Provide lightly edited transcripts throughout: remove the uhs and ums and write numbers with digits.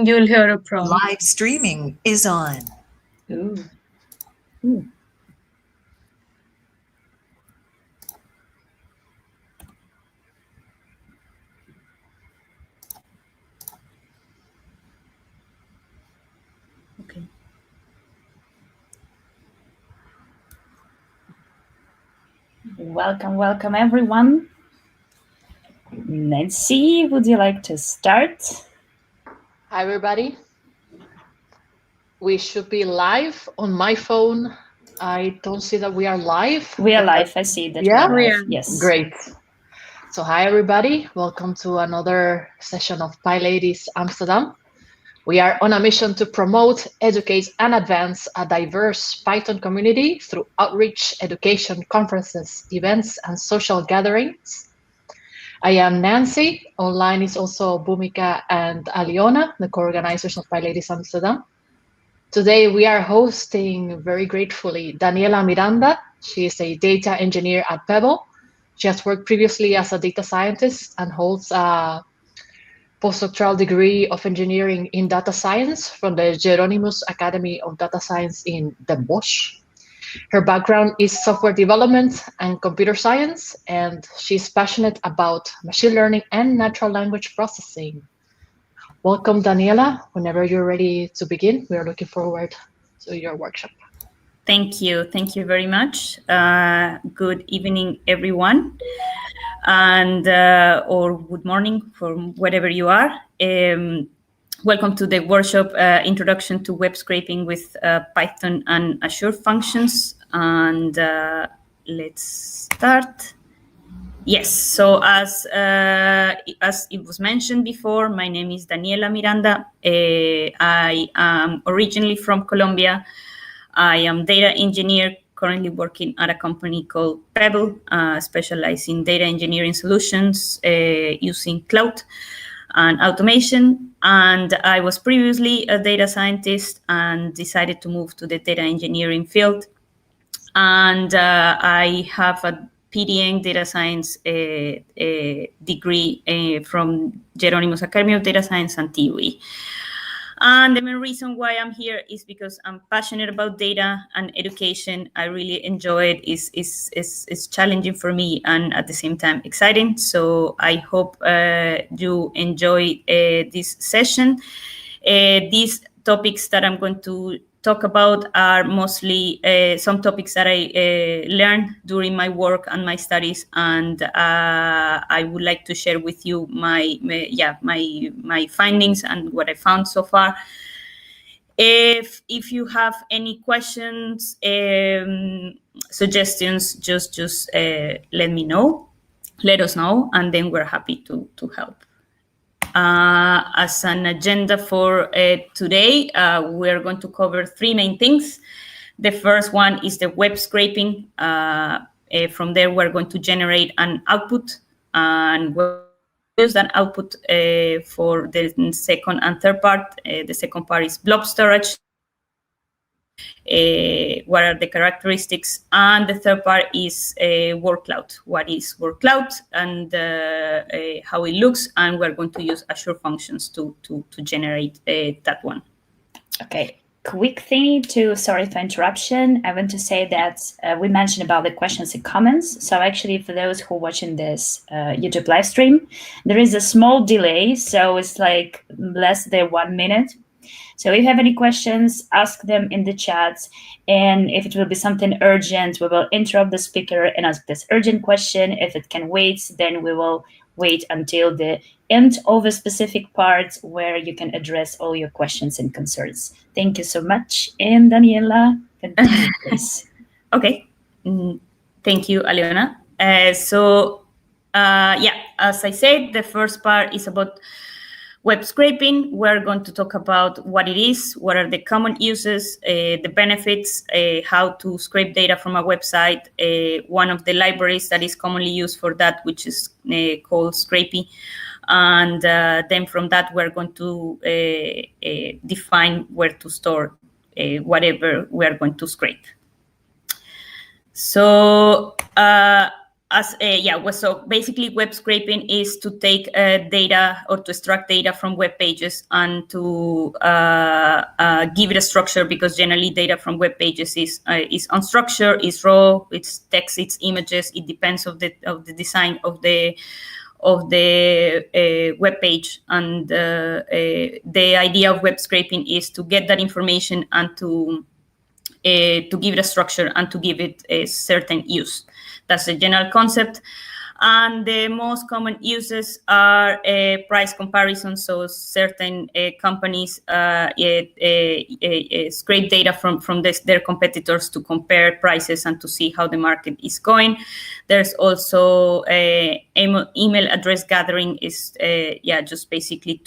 You'll hear a prompt. Live streaming is on. Ooh. Ooh. Okay. Welcome, everyone. Nancy, would you like to start? Hi, everybody. We should be live on my phone. I don't see that we are live. We are live. I see that. Yeah? We are live. Yes. Great. So hi, everybody. Welcome to another session of PyLadies Amsterdam. We are on a mission to promote, educate, and advance a diverse Python community through outreach, education, conferences, events, and social gatherings. I am Nancy. Online is also Bhumika and Aliona, the co-organizers of PyLadies Amsterdam. Today we are hosting, very gratefully, Daniela Miranda. She is a data engineer at Pebble. She has worked previously as a data scientist and holds a postdoctoral degree of engineering in data science from the Jheronimus Academy of Data Science in Den Bosch. Her background is software development and computer science, and she's passionate about machine learning and natural language processing. Welcome, Daniela. Whenever you're ready to begin, we are looking forward to your workshop. Thank you. Thank you very much. Good evening, everyone, and or good morning from wherever you are. Welcome to the workshop, Introduction to Web Scraping with Python and Azure Functions. And let's start. Yes, so as it was mentioned before, my name is Daniela Miranda. I am originally from Colombia. I am data engineer, currently working at a company called Pebble, specializing in data engineering solutions using cloud and automation. And I was previously a data scientist and decided to move to the data engineering field. And I have a PDEng Data Science degree from Jheronimus Academy of Data Science and TUE. And the main reason why I'm here is because I'm passionate about data and education. I really enjoy it. It's challenging for me and at the same time exciting. So I hope you enjoy this session. These topics that I'm going to talk about are mostly some topics that I learned during my work and my studies, and I would like to share with you my findings and what I found so far. If you have any questions, suggestions, just let me know, let us know, and then we're happy to help. As an agenda for today, we're going to cover three main things. The first one is the web scraping. From there, we're going to generate an output, and we'll use that output for the second and third part. The second part is blob storage. What are the characteristics? And the third part is wordcloud. What is wordcloud and how it looks? And we're going to use Azure Functions to generate that one. Okay. Quick thing sorry for interruption. I want to say that we mentioned about the questions and comments. So actually, for those who are watching this YouTube live stream, there is a small delay. So it's like less than 1 minute. So if you have any questions, ask them in the chat. And if it will be something urgent, we will interrupt the speaker and ask this urgent question. If it can wait, then we will wait until the end of a specific part where you can address all your questions and concerns. Thank you so much. And Daniela, continue, please. Okay. Thank you, Aliona. As I said, the first part is about web scraping. We're going to talk about what it is, what are the common uses, the benefits, how to scrape data from a website, one of the libraries that is commonly used for that, which is called Scrapy. And then from that, we're going to define where to store whatever we're going to scrape. So So basically web scraping is to take data or to extract data from web pages and to give it a structure, because generally data from web pages is unstructured, is raw, it's text, it's images. It depends of the design of the web page, and the idea of web scraping is to get that information and to give it a structure and to give it a certain use. That's the general concept. And the most common uses are price comparison. So certain companies scrape data from their competitors to compare prices and to see how the market is going. There's also email address gathering, is just basically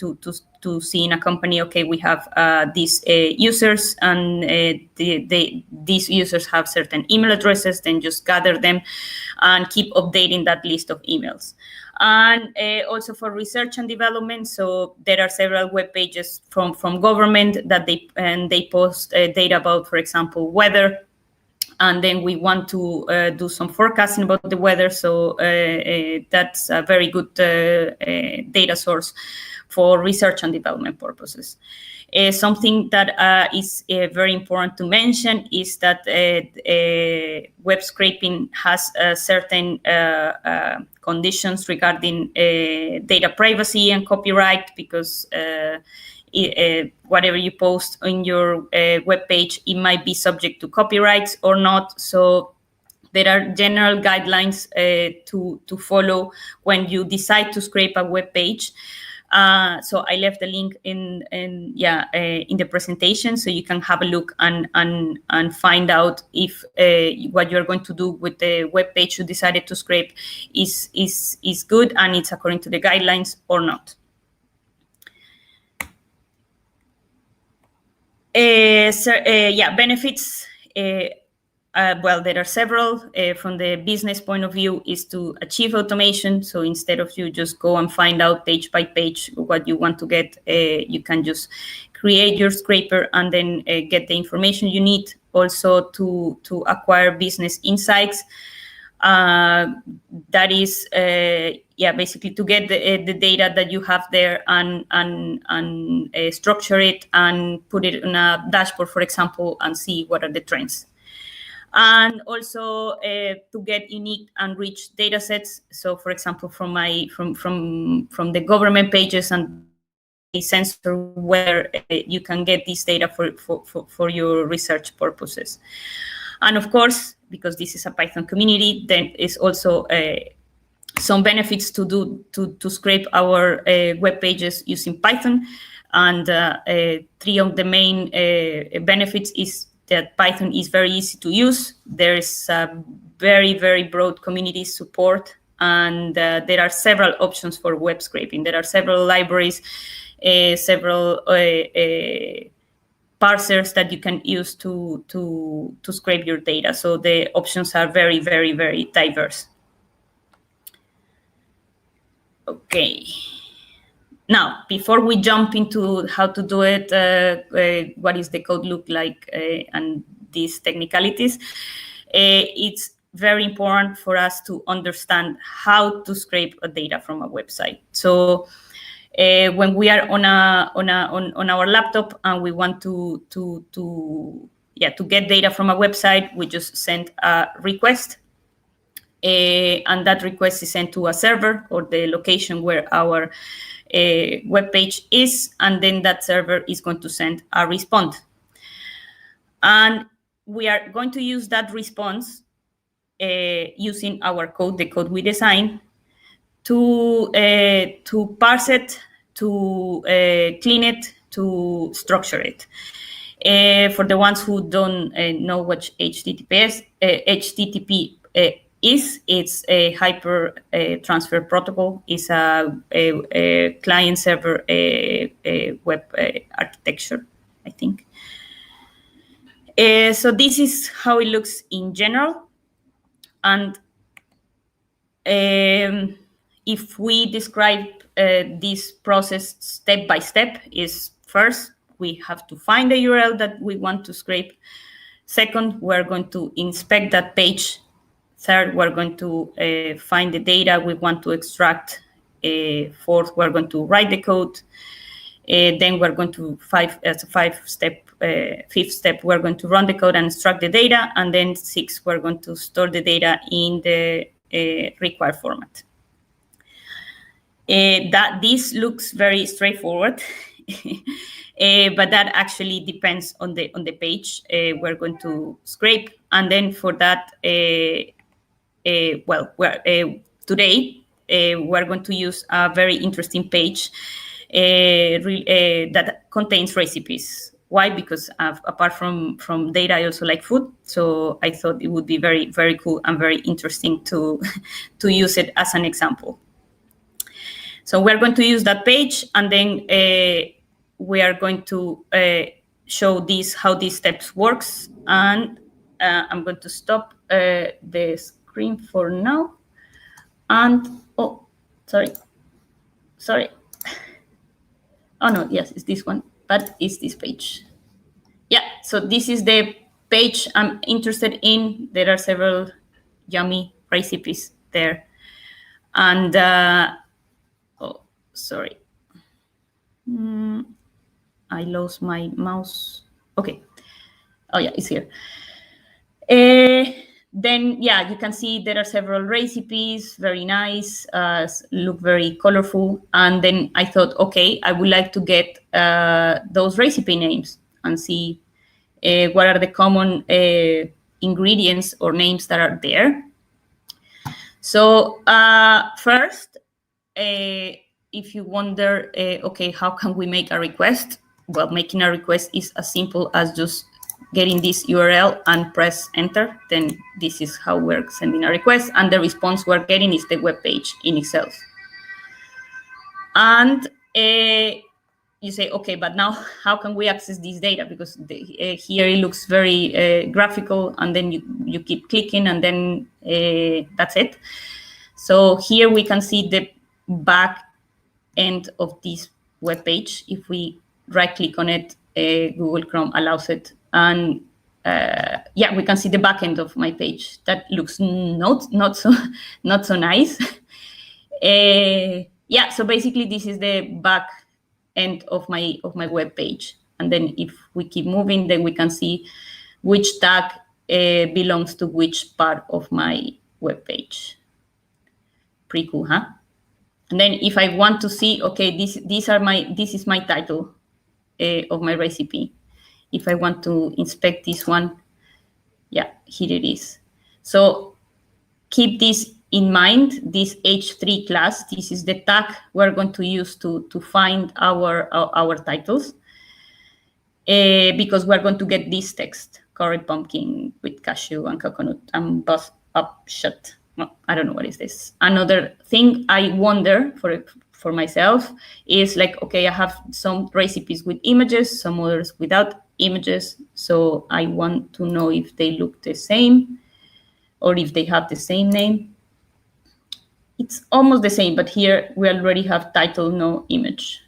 to see in a company, okay, we have these users, and these users have certain email addresses, then just gather them and keep updating that list of emails. And also for research and development, so there are several web pages from government that they post data about, for example, weather. And then we want to do some forecasting about the weather. So that's a very good data source for research and development purposes. Something that is very important to mention is that web scraping has certain conditions regarding data privacy and copyright, because whatever you post on your web page, it might be subject to copyrights or not. So there are general guidelines to follow when you decide to scrape a web page. So I left the link in the presentation, so you can have a look and find out if what you're going to do with the web page you decided to scrape is good and it's according to the guidelines or not. Benefits. Well, there are several. From the business point of view, is to achieve automation. So instead of you just go and find out page by page what you want to get, you can just create your scraper and then get the information you need. Also to acquire business insights. That is, basically to get the data that you have there and structure it and put it in a dashboard, for example, and see what are the trends. And also to get unique and rich data sets. So, for example, from the government pages and a sensor where you can get this data for your research purposes. And of course, because this is a Python community, then is also some benefits to scrape our web pages using Python. And three of the main benefits is that Python is very easy to use. There is very, very broad community support, and there are several options for web scraping. There are several libraries, several parsers that you can use to scrape your data. So the options are very, very, very diverse. Okay. Now, before we jump into how to do it, what is the code look like, and these technicalities, it's very important for us to understand how to scrape data from a website. So when we are on our laptop and we want to get data from a website, we just send a request, and that request is sent to a server or the location where our web page is, and then that server is going to send a response. And we are going to use that response using our code, the code we design, to parse it, to clean it, to structure it. For the ones who don't know what HTTP is, it's a hyper transfer protocol. It's a client server web architecture, I think. So this is how it looks in general. And if we describe this process step by step, is first, we have to find the URL that we want to scrape. Second, we're going to inspect that page Third, we're going to find the data we want to extract. Fourth, we're going to write the code. Then we're going to fifth step, we're going to run the code and extract the data. And then sixth, we're going to store the data in the required format. This looks very straightforward, but that actually depends on the page. We're going to scrape, and then for that, today we're going to use a very interesting page that contains recipes. Why? Because apart from data, I also like food. So I thought it would be very, very cool and very interesting to use it as an example. So we're going to use that page, and then we are going to show how these steps works. And I'm going to stop the screen for now. And, oh, sorry. Oh, no, yes, it's this one, but it's this page. Yeah, so this is the page I'm interested in. There are several yummy recipes there. And, oh, sorry. I lost my mouse. Okay. Oh, yeah, it's here. Then, yeah, you can see there are several recipes, very nice, look very colorful. And then I thought, okay, I would like to get those recipe names and see what are the common ingredients or names that are there. So first, if you wonder, okay, how can we make a request? Well, making a request is as simple as just getting this URL and press enter. Then this is how we're sending a request, and the response we're getting is the web page in itself. And you say, okay, but now how can we access this data? Because here it looks very graphical, and then you keep clicking, and then that's it. So here we can see the back end of this web page. If we right click on it, Google Chrome allows it. And yeah, we can see the back end of my page. That looks not so nice. Yeah, so basically this is the back end of my web page. And then if we keep moving, then we can see which tag belongs to which part of my web page. Pretty cool, huh? And then if I want to see, okay, this is my title of my recipe. If I want to inspect this one, yeah, here it is. So keep this in mind, this H3 class, this is the tag we're going to use to find our titles, because we're going to get this text, curried pumpkin with cashew and coconut and bust up shut. Well, I don't know what is this. Another thing I wonder for myself is like, okay, I have some recipes with images, some others without images. So I want to know if they look the same or if they have the same name. It's almost the same, but here we already have title, no image.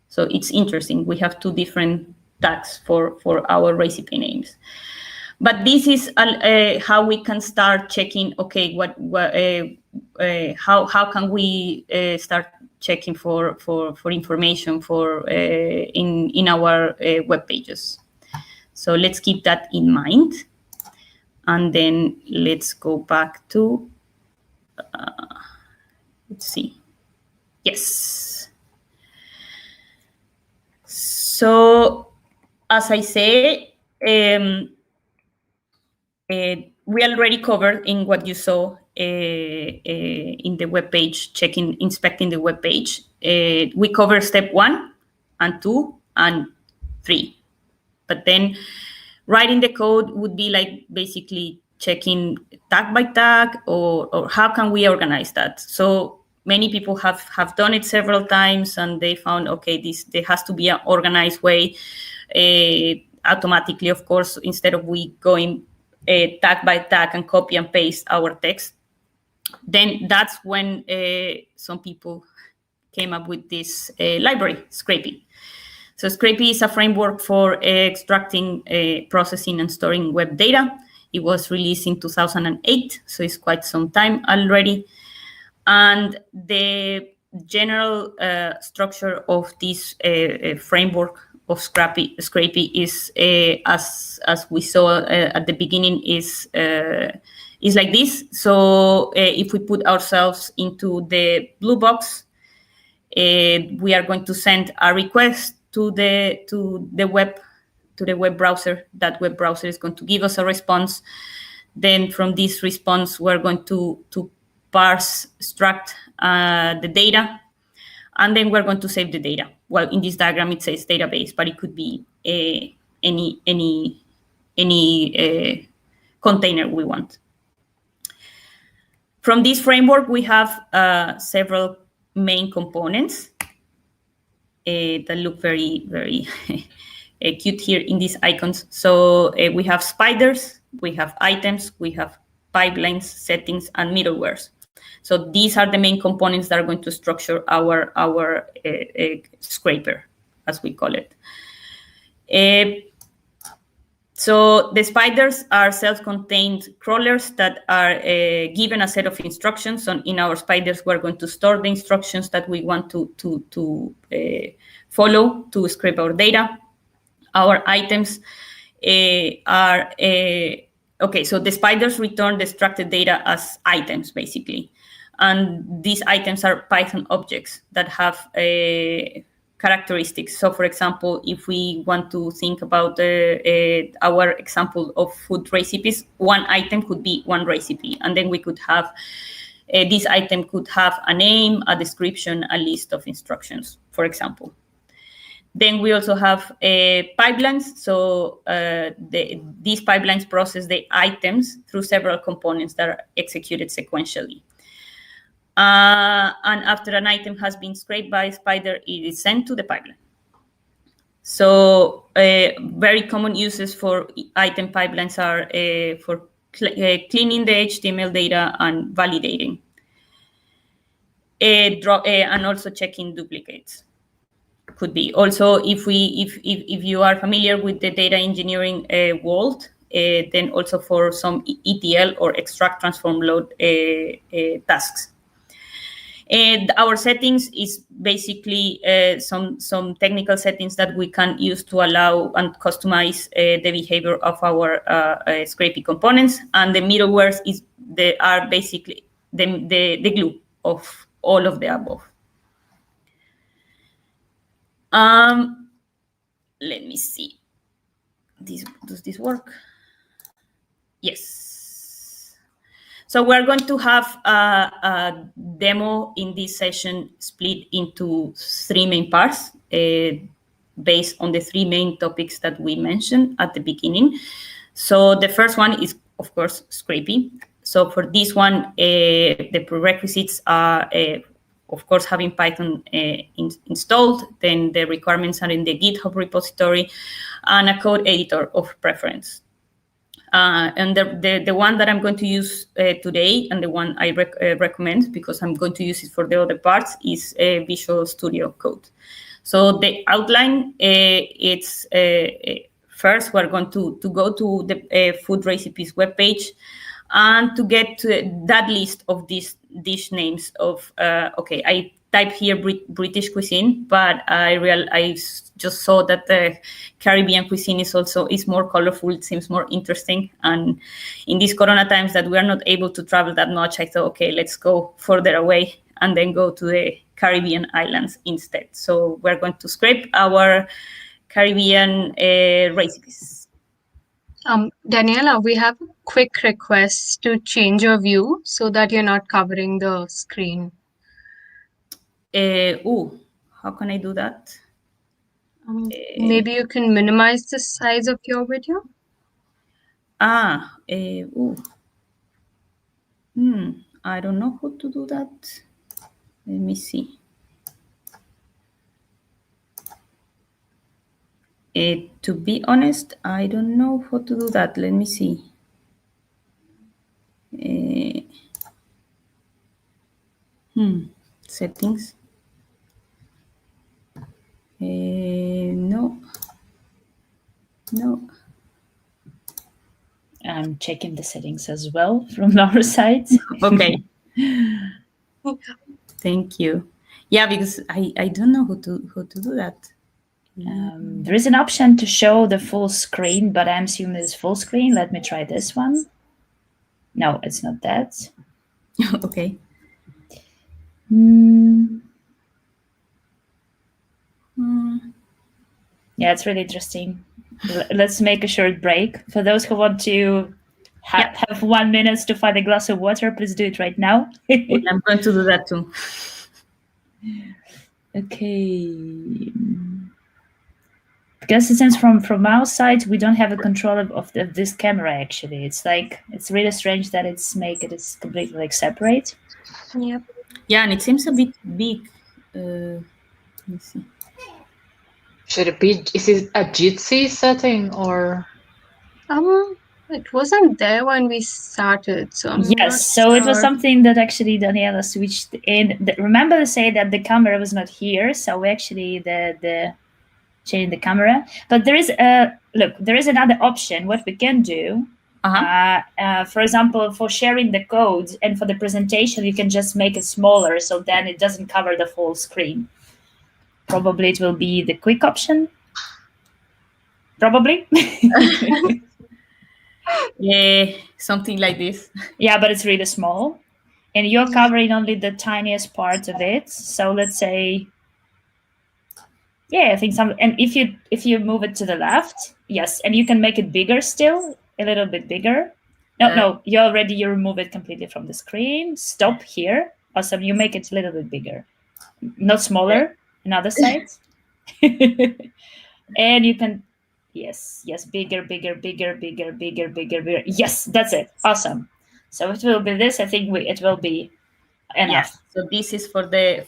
So it's interesting. We have two different tags for our recipe names. But this is how we can start checking, okay, how can we start checking for information in our web pages. So let's keep that in mind. And then let's go back to, let's see. Yes. So as I say, we already covered in what you saw in the web page, inspecting the web page. We covered step 1 and 2 and 3. But then writing the code would be like basically checking tag by tag, or how can we organize that? So many people have done it several times, and they found, okay, there has to be an organized way automatically, of course, instead of we going tag by tag and copy and paste our text. Then that's when some people came up with this library, Scrapy. So Scrapy is a framework for extracting, processing, and storing web data. It was released in 2008, so it's quite some time already. And the general structure of this framework of Scrapy is, as we saw at the beginning, is like this. So if we put ourselves into the blue box, we are going to send a request to the web browser. That web browser is going to give us a response. Then from this response, we're going to parse, extract the data, and then we're going to save the data. Well, in this diagram, it says database, but it could be any container we want. From this framework, we have several main components that look very, very cute here in these icons. So we have spiders, we have items, we have pipelines, settings, and middlewares. So these are the main components that are going to structure our scraper, as we call it. So the spiders are self-contained crawlers that are given a set of instructions. So in our spiders, we're going to store the instructions that we want to follow to scrape our data. Our items are, okay, so the spiders return the extracted data as items, basically. And these items are Python objects that have characteristics. So, for example, if we want to think about our example of food recipes, one item could be one recipe. And then we could have, this item could have a name, a description, a list of instructions, for example. Then we also have pipelines. So these pipelines process the items through several components that are executed sequentially. And after an item has been scraped by a spider, it is sent to the pipeline. So very common uses for item pipelines are for cleaning the HTML data and validating, and also checking duplicates. Could be also if you are familiar with the data engineering world, then also for some ETL or extract, transform, load tasks. And our settings is basically some technical settings that we can use to allow and customize the behavior of our Scrapy components. And the middlewares are basically the glue of all of the above. Let me see. Does this work? Yes. So we're going to have a demo in this session split into 3 main parts based on the 3 main topics that we mentioned at the beginning. So the first one is, of course, Scrapy. So for this one, the prerequisites are, of course, having Python installed. Then the requirements are in the GitHub repository and a code editor of preference. And the one that I'm going to use today, and the one I recommend because I'm going to use it for the other parts, is Visual Studio Code. So the outline, it's first we're going to go to the food recipes webpage and to get to that list of these dish names of, okay, I type here British cuisine, but I just saw that the Caribbean cuisine is more colorful. It seems more interesting. And in these Corona times that we are not able to travel that much, I thought, okay, let's go further away and then go to the Caribbean islands instead. So we're going to scrape our Caribbean recipes. Daniela, we have a quick request to change your view so that you're not covering the screen. How can I do that? Maybe you can minimize the size of your video. I don't know how to do that. Let me see. To be honest, I don't know how to do that. Let me see. Settings. No. I'm checking the settings as well from our side. Okay. Thank you. Yeah, because I don't know how to do that. There is an option to show the full screen, but I'm assuming it's full screen. Let me try this one. No, it's not that. Okay. Yeah, it's really interesting. Let's make a short break. For those who want to have 1 minute to find a glass of water, please do it right now. Well, I'm going to do that too. Okay. Because since from our side, we don't have a control of this camera, actually. It's really strange that it's completely like separate. Yep. Yeah, and it seems a bit big. Let me see. Should it be, is it a Jitsi setting or? It wasn't there when we started, so I'm yes, so it was something that actually Daniela switched in. Remember to say that the camera was not here, so we actually the changed the camera. But there is there is another option. What we can do, for example, for sharing the code and for the presentation, you can just make it smaller, so then it doesn't cover the full screen. Probably it will be the quick option. Probably. Yeah, something like this. Yeah, but it's really small. And you're covering only the tiniest part of it. So let's say, yeah, I think and if you move it to the left, yes, and you can make it bigger still, a little bit bigger. No, you remove it completely from the screen. Stop here. Awesome, you make it a little bit bigger. Not smaller, another side. And you can, yes, bigger. Yes, that's it. Awesome. So it will be this. I think it will be enough. Yes. So this is for the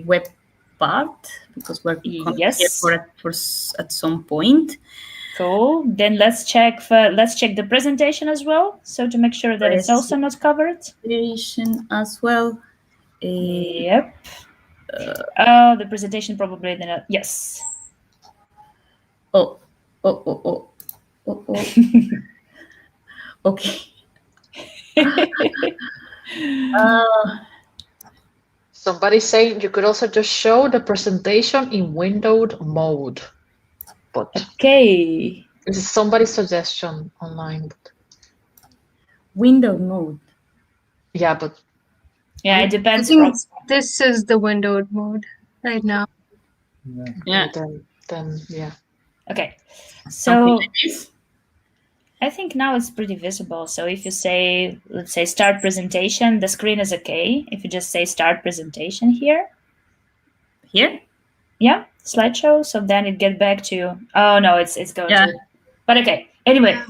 web part, because we're here for at some point. Cool. Then let's check the presentation as well. So to make sure that it's also not covered. Presentation as well. Yep. The presentation probably then. Yes. Oh. Okay. Somebody's saying you could also just show the presentation in windowed mode. But okay. This is somebody's suggestion online. Window mode. Yeah, but it depends. I think this is the windowed mode right now. Yeah. Then yeah. Okay. So like this? I think now it's pretty visible. So if you say, let's say, start presentation, the screen is okay. If you just say start presentation here. Here? Yeah, slideshow. So then it get back to, oh no, it's going to. But okay. Anyway,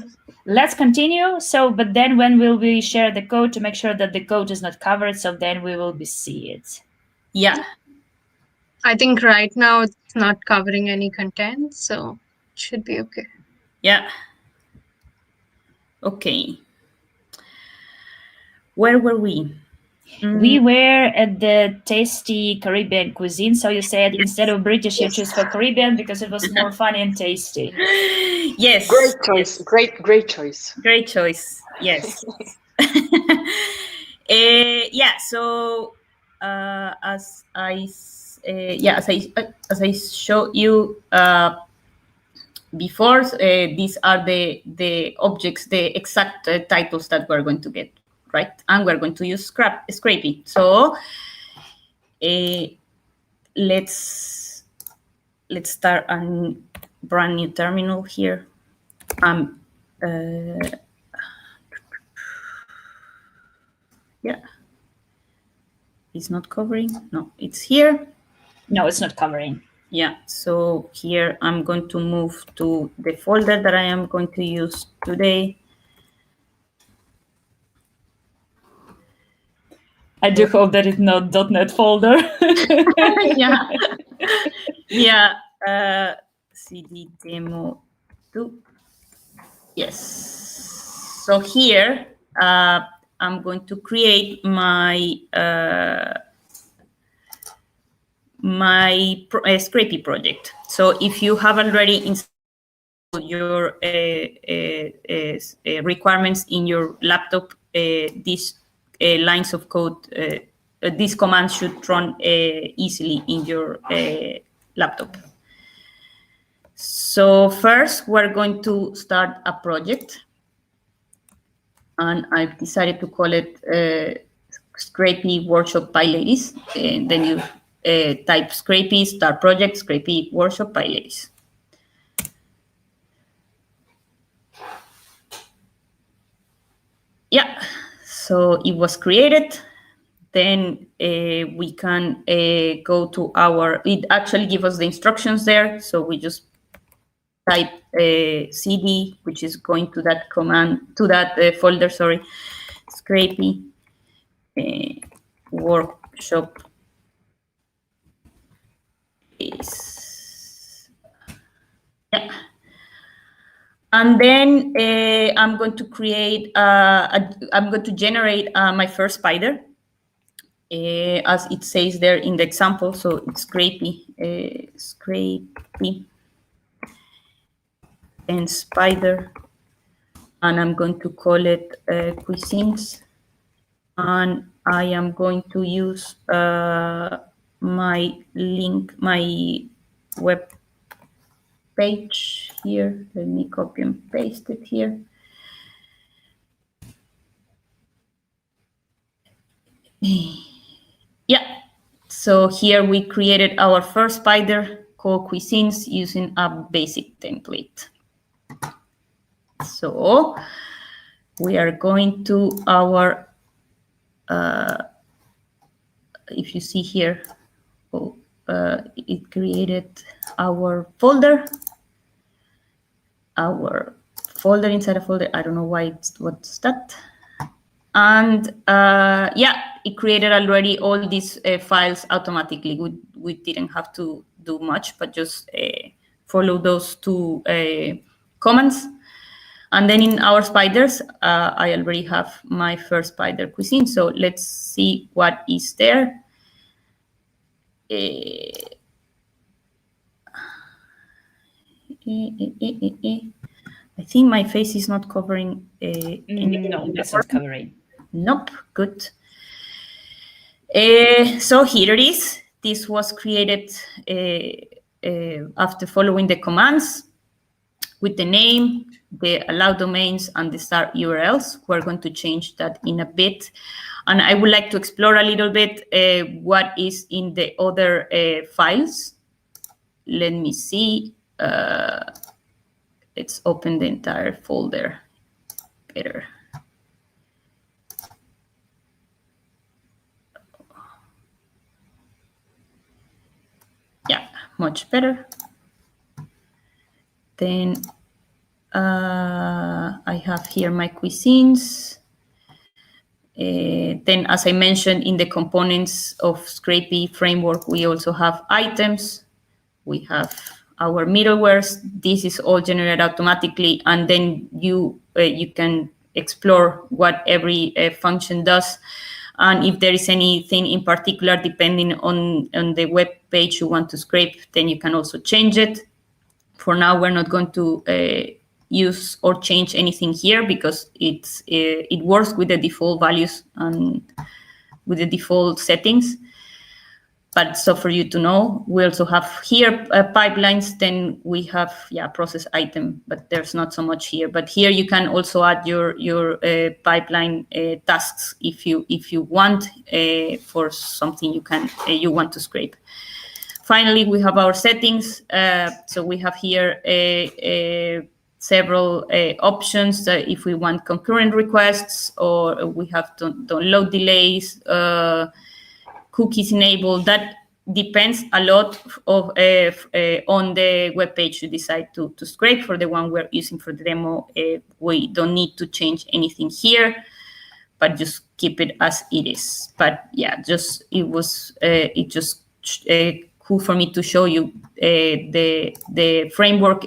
let's continue. So, but then when will we share the code to make sure that the code is not covered? So then we will see it. Yeah. I think right now it's not covering any content, so it should be okay. Yeah. Okay. Where were we? We were at the tasty Caribbean cuisine. So you said instead of British, you choose for Caribbean because it was more funny and tasty. Yes. Great choice. Yes. Great choice. Great choice. Yes. Yeah. So as I showed you before, these are the objects, the exact titles that we're going to get, right? And we're going to use Scrapy. So let's start a brand new terminal here. Yeah. It's not covering. No, it's here. No, it's not covering. Yeah, so here I'm going to move to the folder that I am going to use today. I do hope that it's not .NET folder. Yeah. Yeah. CD demo 2. Yes. So here I'm going to create my Scrapy project. So if you have already installed your requirements in your laptop, these lines of code, these commands should run easily in your laptop. So first, we're going to start a project. And I've decided to call it Scrapy Workshop PyLadies. And then you type Scrapy, start project, Scrapy Workshop PyLadies. Yeah, so it was created. Then we can go to our, it actually gives us the instructions there. So we just type cd, which is going to that command, to that folder, sorry, Scrapy workshop is, yeah. And then I'm going to create, I'm going to generate my first spider, as it says there in the example. So it's Scrapy, Scrapy and spider, and I'm going to call it cuisines, and I am going to use my link, my web page here. Let me copy and paste it here. Yeah, so here we created our first spider called cuisines using a basic template. So we are going to our, if you see here, it created our folder inside a folder. I don't know why what's that. And yeah, it created already all these files automatically. We didn't have to do much, but just follow those two commands. And then in our spiders, I already have my first spider cuisine. So let's see what is there. I think my face is not covering. No, it's not covering. Nope, good. So here it is. This was created after following the commands with the name, the allowed domains, and the start URLs. We're going to change that in a bit. And I would like to explore a little bit what is in the other files. Let me see. Let's open the entire folder better. Yeah, much better. Then I have here my cuisines. Then, as I mentioned, in the components of Scrapy framework, we also have items. We have our middlewares. This is all generated automatically, and then you can explore what every function does. And if there is anything in particular, depending on the web page you want to scrape, then you can also change it. For now, we're not going to use or change anything here because it works with the default values and with the default settings. But so for you to know, we also have here pipelines. Then we have process item, but there's not so much here. But here you can also add your pipeline tasks if you want for something you want to scrape. Finally, we have our settings. So we have here several options if we want concurrent requests, or we have download delays, cookies enabled. That depends a lot of on the web page you decide to scrape. For the one we're using for the demo, we don't need to change anything here, but just keep it as it is. But yeah, it just cool for me to show you the framework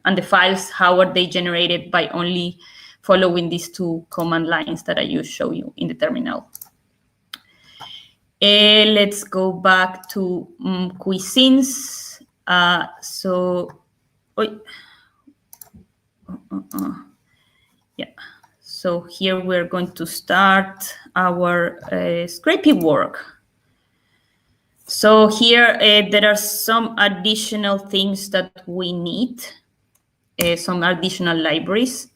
and the files, how are they generated by only following these two command lines that I just show you in the terminal. Let's go back to cuisines. Yeah. So here we're going to start our Scrapy work. So here there are some additional things that we need, some additional libraries.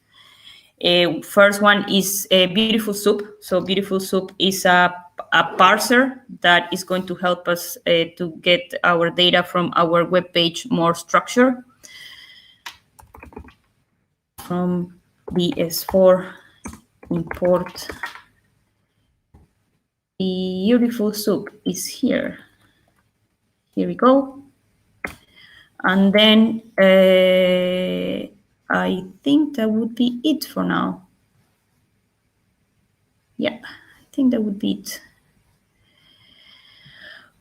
First one is Beautiful Soup. So Beautiful Soup is a parser that is going to help us to get our data from our web page more structured. From BS4 import Beautiful Soup is here. Here we go. And then I think that would be it for now. Yeah, I think that would be it.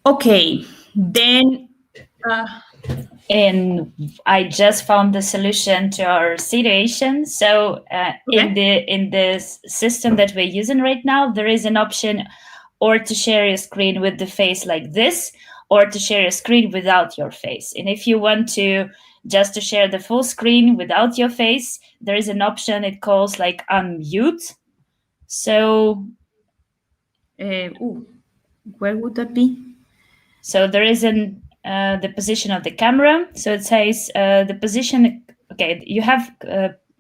Okay, then. And I just found the solution to our situation. So Okay. in the system that we're using right now, there is an option or to share your screen with the face like this, or to share your screen without your face. And if you want to just to share the full screen without your face, there is an option it calls like unmute. So where would that be? So there is the position of the camera. So it says the position. Okay, you have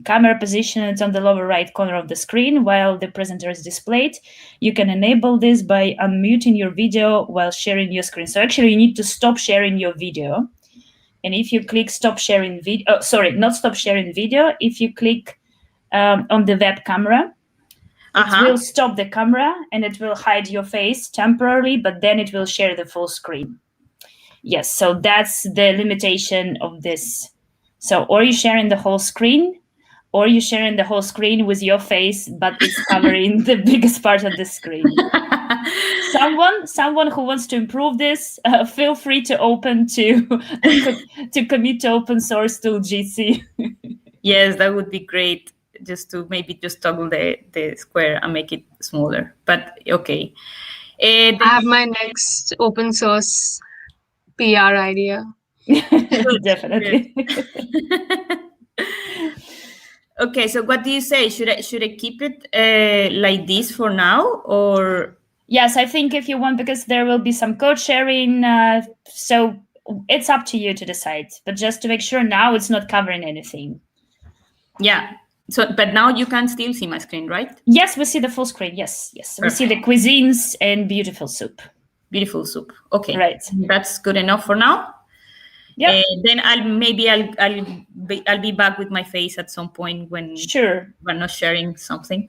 camera position. It's on the lower right corner of the screen while the presenter is displayed. You can enable this by unmuting your video while sharing your screen. So actually, you need to stop sharing your video. And if you click stop sharing video, not stop sharing video. If you click on the web camera, it will stop the camera and it will hide your face temporarily, but then it will share the full screen. Yes, so that's the limitation of this. So, or you're sharing the whole screen, or you're sharing the whole screen with your face, but it's covering the biggest part of the screen. Someone who wants to improve this, feel free to commit to open source tool GC. Yes, that would be great. Just to maybe just toggle the square and make it smaller. But okay. I have my next open source PR idea. Definitely. Okay, so what do you say? Should I keep it like this for now, or? Yes, I think if you want, because there will be some code sharing, so it's up to you to decide. But just to make sure now it's not covering anything. Yeah. So, but now you can still see my screen, right? Yes, we see the full screen. Yes. Perfect. We see the cuisines and Beautiful Soup. Beautiful Soup. Okay. Right. That's good enough for now. Yeah. Then I'll be back with my face at some point when we're not sharing something.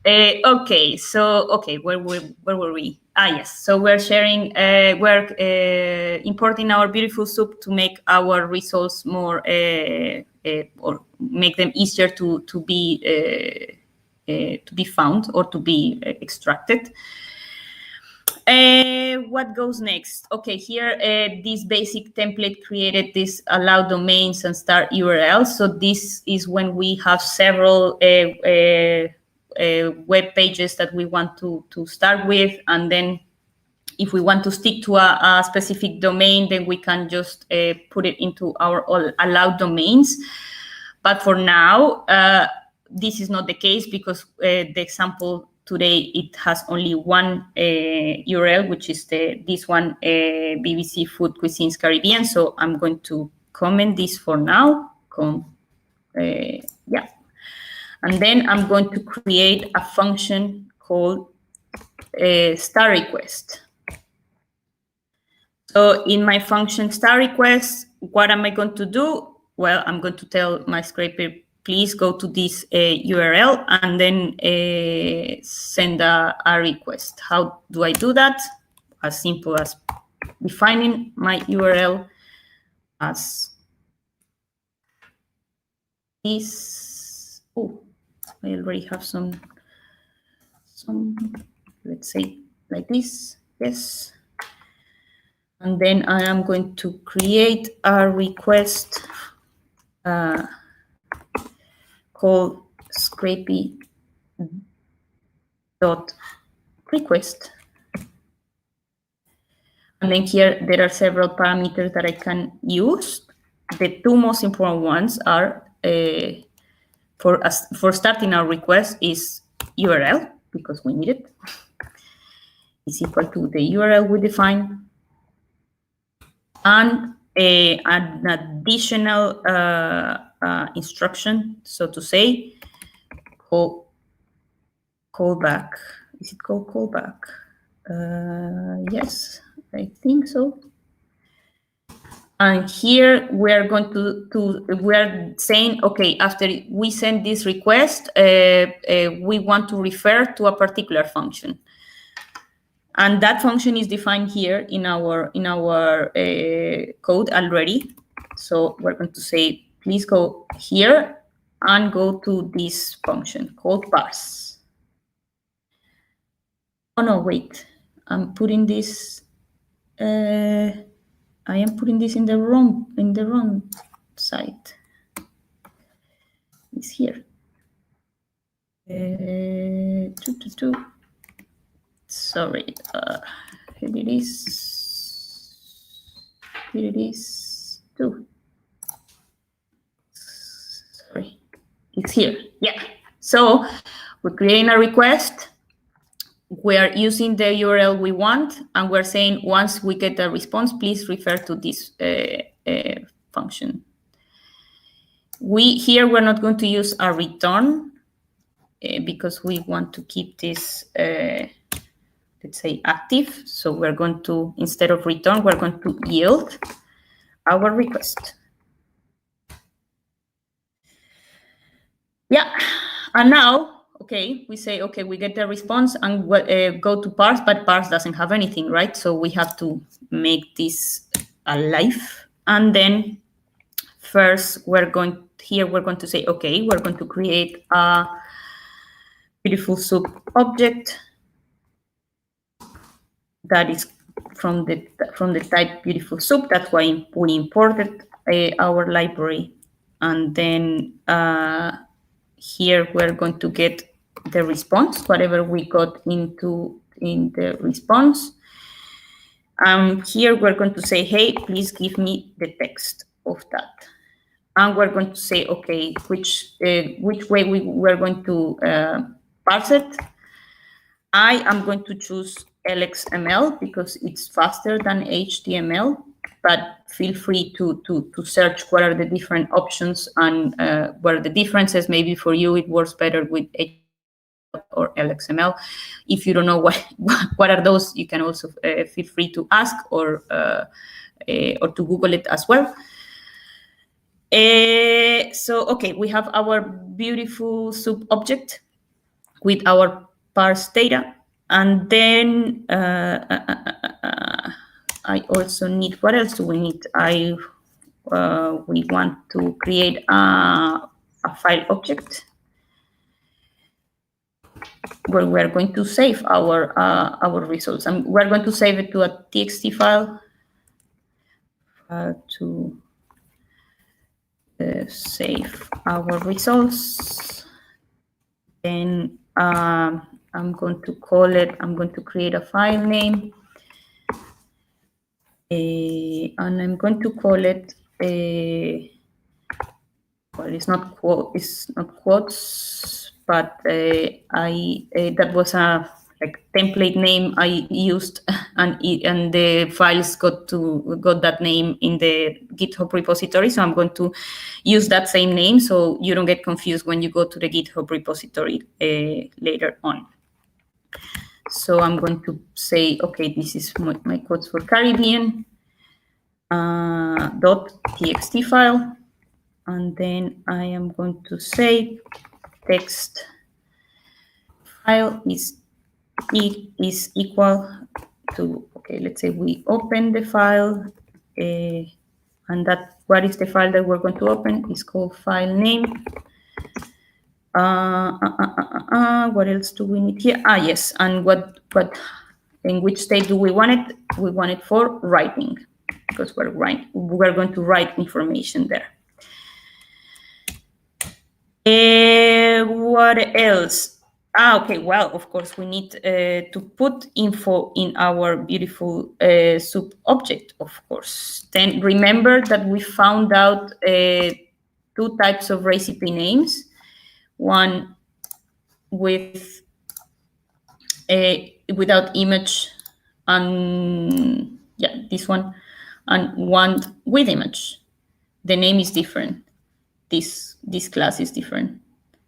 Okay. So where were we? Yes. So we're sharing. We're importing our Beautiful Soup to make our results more or make them easier to be found or to be extracted. What goes next? Okay, here this basic template created this allow domains and start URLs. So this is when we have several web pages that we want to start with, and then if we want to stick to a specific domain, then we can just put it into our allowed domains. But for now, this is not the case because the example today, it has only one URL, which is this one, BBC Food Cuisines Caribbean. So I'm going to comment this for now. Yeah. And then I'm going to create a function called star request. So in my function star request, what am I going to do? Well, I'm going to tell my scraper, please go to this URL and then send a request. How do I do that? As simple as defining my URL as this. Oh, I already have some, let's say like this. Yes. And then I am going to create a request called Scrapy.request. And then here there are several parameters that I can use. the two most important ones are for starting our request is URL, because we need it. Is equal to the URL we define, and an additional instruction, so to say, callback. Is it called callback? Yes, I think so. And here we are going we are saying, okay, after we send this request, we want to refer to a particular function, and that function is defined here in our code already. So we're going to say, please go here and go to this function called parse. Oh no, wait, I'm putting this. I am putting this in the wrong site. It's here. Sorry, here it is. Here it is too. Sorry, it's here. Yeah. So we're creating a request. We are using the URL we want, and we're saying once we get a response, please refer to this function. We're not going to use a return because we want to keep this, let's say, active. So we're going to, instead of return, we're going to yield our request. Yeah, and now, okay, we say, okay, we get the response and go to parse, but parse doesn't have anything, right? So we have to make this alive. And then first we're going to say, okay, we're going to create a beautiful soup object that is from the type beautiful soup. That's why we imported our library. And then here we're going to get the response, whatever we got in the response. Here we're going to say, hey, please give me the text of that. And we're going to say, okay, which way we're going to parse it. I am going to choose LXML because it's faster than HTML, but feel free to search what are the different options and what are the differences. Maybe for you it works better with HTML or LXML. If you don't know what are those, you can also feel free to ask or to Google it as well. So, okay, we have our beautiful soup object with our parse data. And then I also need, what else do we need? We want to create a file object where we're going to save our results. And we're going to save it to a TXT file to save our results. Then I'm going to create a file name, and I'm going to call it well, it's not quotes, but that was a template name I used, and the files got that name in the GitHub repository. So I'm going to use that same name so you don't get confused when you go to the GitHub repository later on. So I'm going to say, okay, this is my quotes for Caribbean .txt file, and then I am going to say text file is equal to, okay, let's say we open the file, and what is the file that we're going to open is called file name. What else do we need here? Yes, and in which state do we want it? We want it for writing, because we're going to write information there. What else? Okay, well, of course, we need to put info in our beautiful soup object, of course. Then remember that we found out 2 types of recipe names. One with without image, and yeah, this one, and one with image. The name is different. This class is different.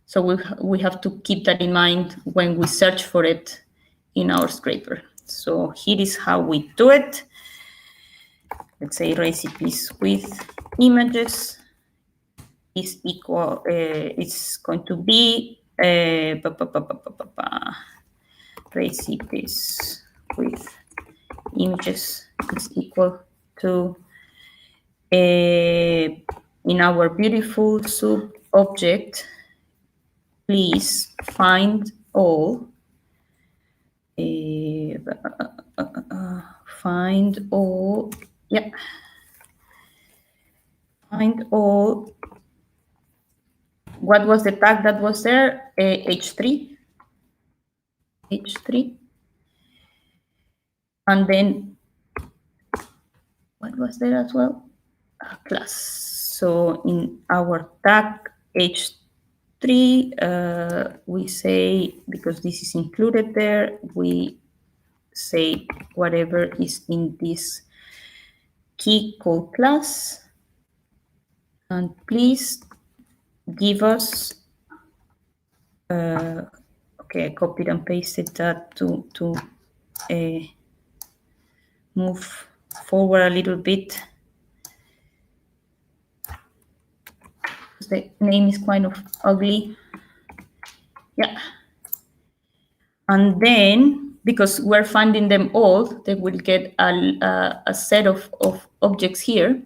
So we have to keep that in mind when we search for it in our scraper. So here is how we do it. Let's say recipes with images is equal, it's going to be recipes with images is equal to, in our beautiful soup object, please find all, find all, yeah, find all. What was the tag that was there? H3. H3. And then, what was there as well? A class. So in our tag H3, we say, because this is included there, we say whatever is in this key called class. And please give us, okay, I copied and pasted that to move forward a little bit. The name is kind of ugly. Yeah. And then, because we're finding them all, they will get a set of objects here.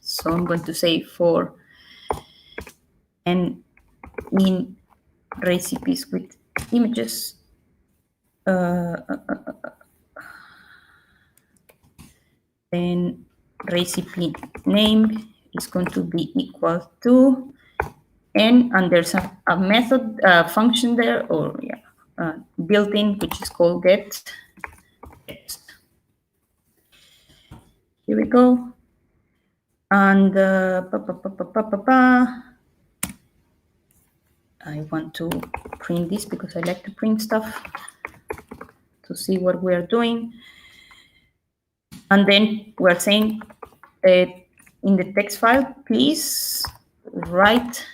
So I'm going to say for and in recipes with images, then recipe name is going to be equal to n, and there's a method function there, or yeah, built-in, which is called get text. Here we go. And I want to print this because I like to print stuff to see what we are doing. And then we're saying in the text file, please write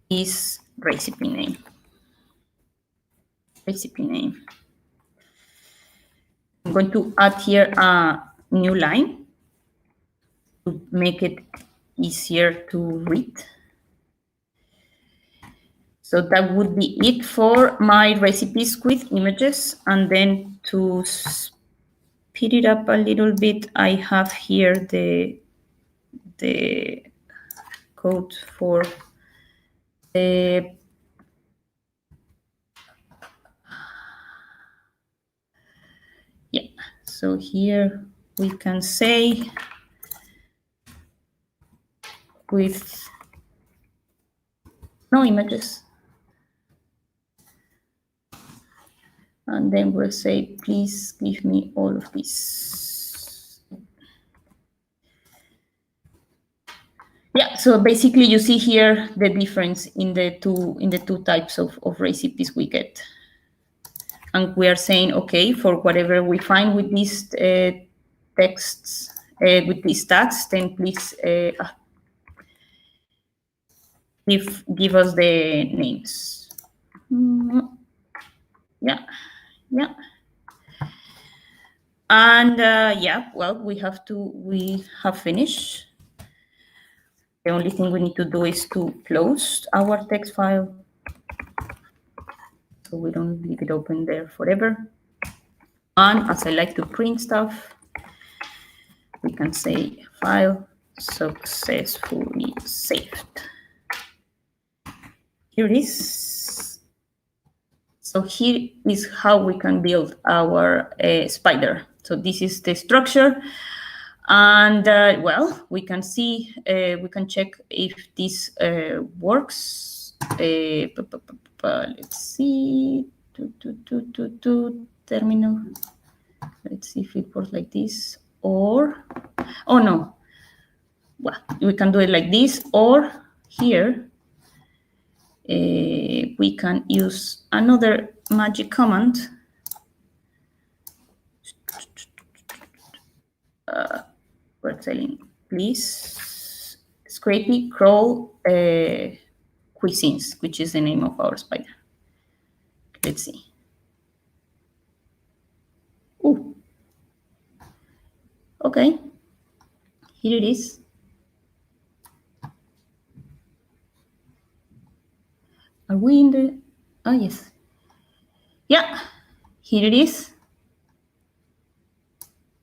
this recipe name. Recipe name. I'm going to add here a new line to make it easier to read. So that would be it for my recipes with images. And then to speed it up a little bit, I have here the code for the so here we can say with no images. And then we'll say, please give me all of this. Yeah, so basically you see here the difference in the two types of recipes we get. And we are saying, okay, for whatever we find with these texts, with these tags, then please give us the names. Yeah. And yeah, well, we have finished. The only thing we need to do is to close our text file, so we don't leave it open there forever. And as I like to print stuff, we can say file successfully saved. Here it is. So here is how we can build our spider. So this is the structure. And well, we can see, we can check if this works. let's see, terminal. Let's see if it works like this, or, oh no, well, we can do it like this, or here, we can use another magic command. We're telling, please, Scrapy crawl cuisines, which is the name of our spider. Let's see. Oh, okay. Here it is. Are we in the? Oh yes. Yeah. Here it is.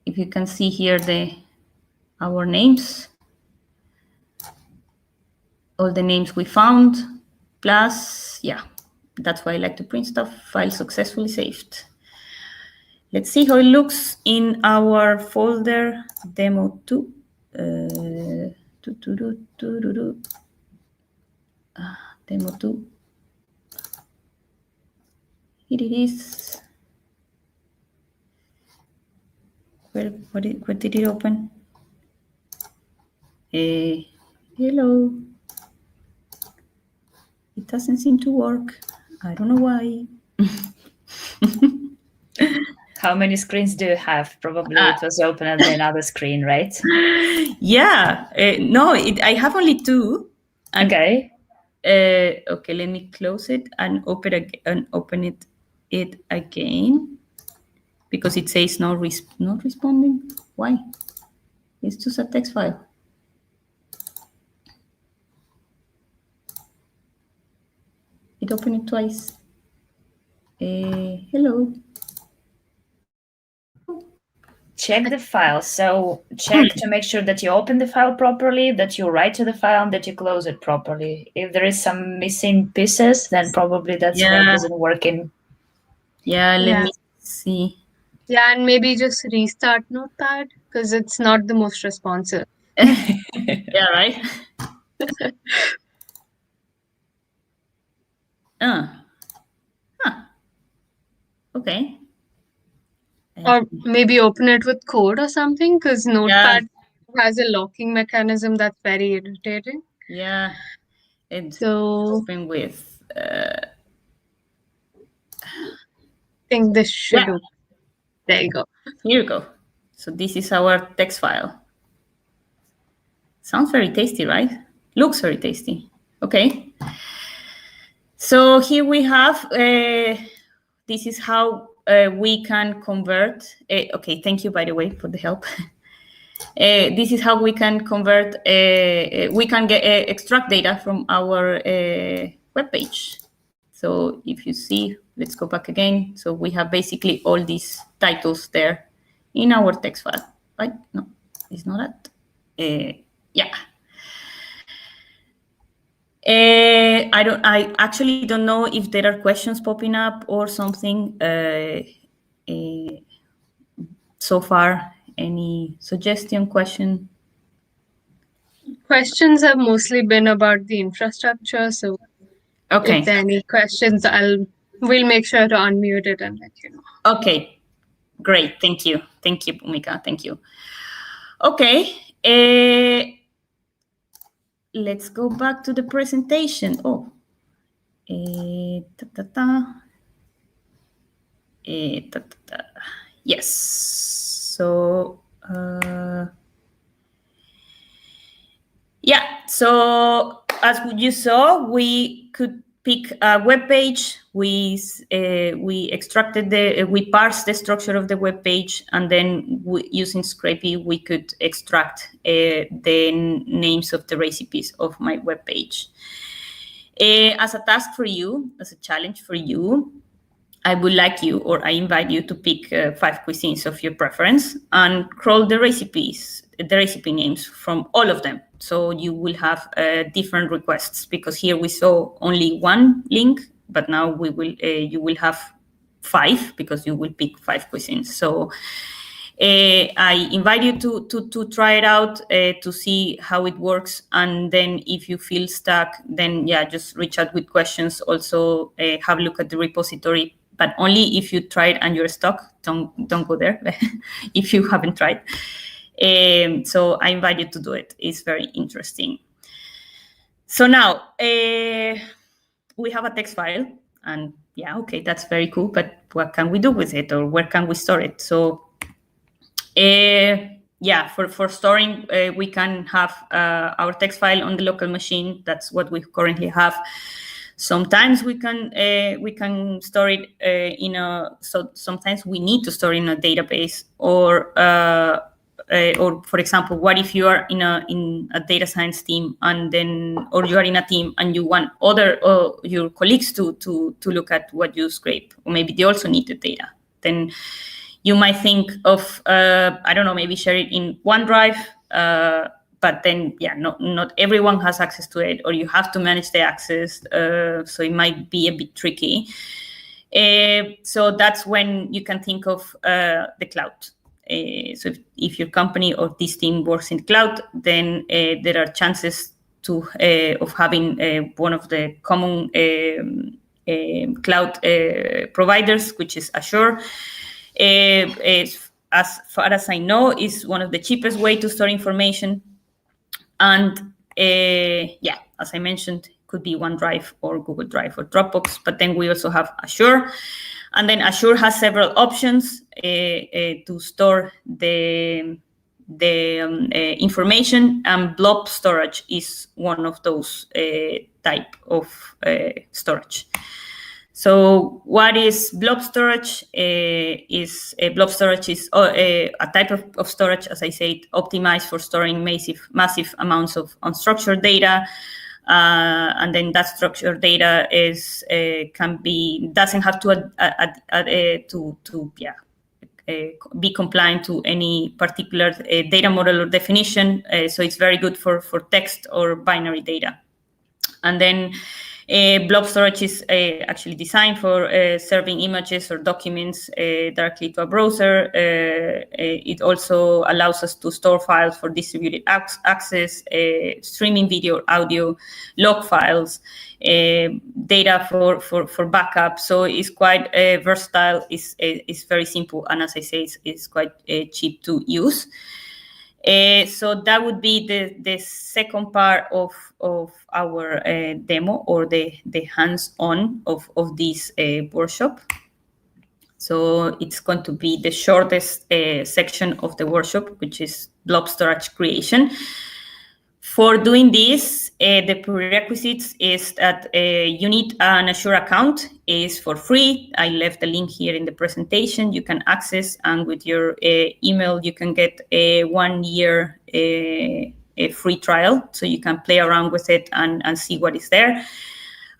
If you can see here our names, all the names we found, plus, yeah, that's why I like to print stuff. File successfully saved. Let's see how it looks in our folder demo2. Demo2. Here it is. Where did it open? Hello. It doesn't seem to work. I don't know why. How many screens do you have? Probably it was open on another screen, right? Yeah. No, I have only two. Okay. Okay, let me close it and open it again. Because it says not responding. Why? It's just a text file. It opened it twice. Hello. Check the file. So check to make sure that you open the file properly, that you write to the file, and that you close it properly. If there is some missing pieces, then probably that's why it doesn't work in. Yeah, let me see. Yeah, and maybe just restart Notepad because it's not the most responsive. Yeah, right? Okay. Or maybe open it with code or something because Notepad has a locking mechanism that's very irritating. Yeah. It's So open with I think this should do. There you go. Here you go. So this is our text file. Sounds very tasty, right? Looks very tasty. Okay. So here we have, this is how we can convert. Okay, thank you, by the way, for the help. This is how we can convert, we can extract data from our web page. So if you see, let's go back again. So we have basically all these titles there in our text file, right? No, it's not that. Yeah. I actually don't know if there are questions popping up or something. So far, any suggestion, question? Questions have mostly been about the infrastructure. So okay. If there are any questions, we'll make sure to unmute it and let you know. Okay, great. Thank you. Thank you, Bhumika. Thank you. Okay. Let's go back to the presentation. Oh. Yes. So, yeah. So as you saw, we could pick a web page. We extracted we parsed the structure of the web page, and then using Scrapy, we could extract the names of the recipes of my web page. As a task for you, as a challenge for you, I would like you, or I invite you to pick 5 cuisines of your preference and crawl the recipe names from all of them. So you will have different requests, because here we saw only one link, but now we will you will have 5 because you will pick 5 cuisines. So I invite you to try it out to see how it works, and then if you feel stuck, then yeah, just reach out with questions. Also, have a look at the repository, but only if you tried and you're stuck. Don't go there if you haven't tried. So I invite you to do it. It's very interesting. So now we have a text file, and yeah, okay, that's very cool, but what can we do with it, or where can we store it? So yeah, for storing, we can have our text file on the local machine. That's what we currently have. Sometimes we can store it in a. So sometimes we need to store in a database, or for example, what if you are in a data science team, and then, or you are in a team and you want other your colleagues to look at what you scrape, or maybe they also need the data. Then you might think of I don't know, maybe share it in OneDrive, but then yeah, not everyone has access to it, or you have to manage the access, so it might be a bit tricky. So that's when you can think of the cloud. So if your company or this team works in cloud, then there are chances of having one of the common cloud providers, which is Azure. As far as I know, is one of the cheapest way to store information. And yeah, as I mentioned, could be OneDrive or Google Drive or Dropbox, but then we also have Azure. And then Azure has several options to store the information, and Blob storage is one of those type of storage. So what is blob storage? Blob storage is a type of storage, as I said, optimized for storing massive amounts of unstructured data. And then that structured data doesn't have to be compliant to any particular data model or definition. So it's very good for text or binary data. And then blob storage is actually designed for serving images or documents directly to a browser. It also allows us to store files for distributed access, streaming video, audio, log files, data for backup. So it's quite versatile. It's very simple, and as I say, it's quite cheap to use. So that would be the second part of our demo, or the hands-on of this workshop. So it's going to be the shortest section of the workshop, which is blob storage creation. For doing this, the prerequisites is that you need an Azure account. Is for free. I left the link here in the presentation. You can access, and with your email, you can get a 1 year a free trial, so you can play around with it and see what is there.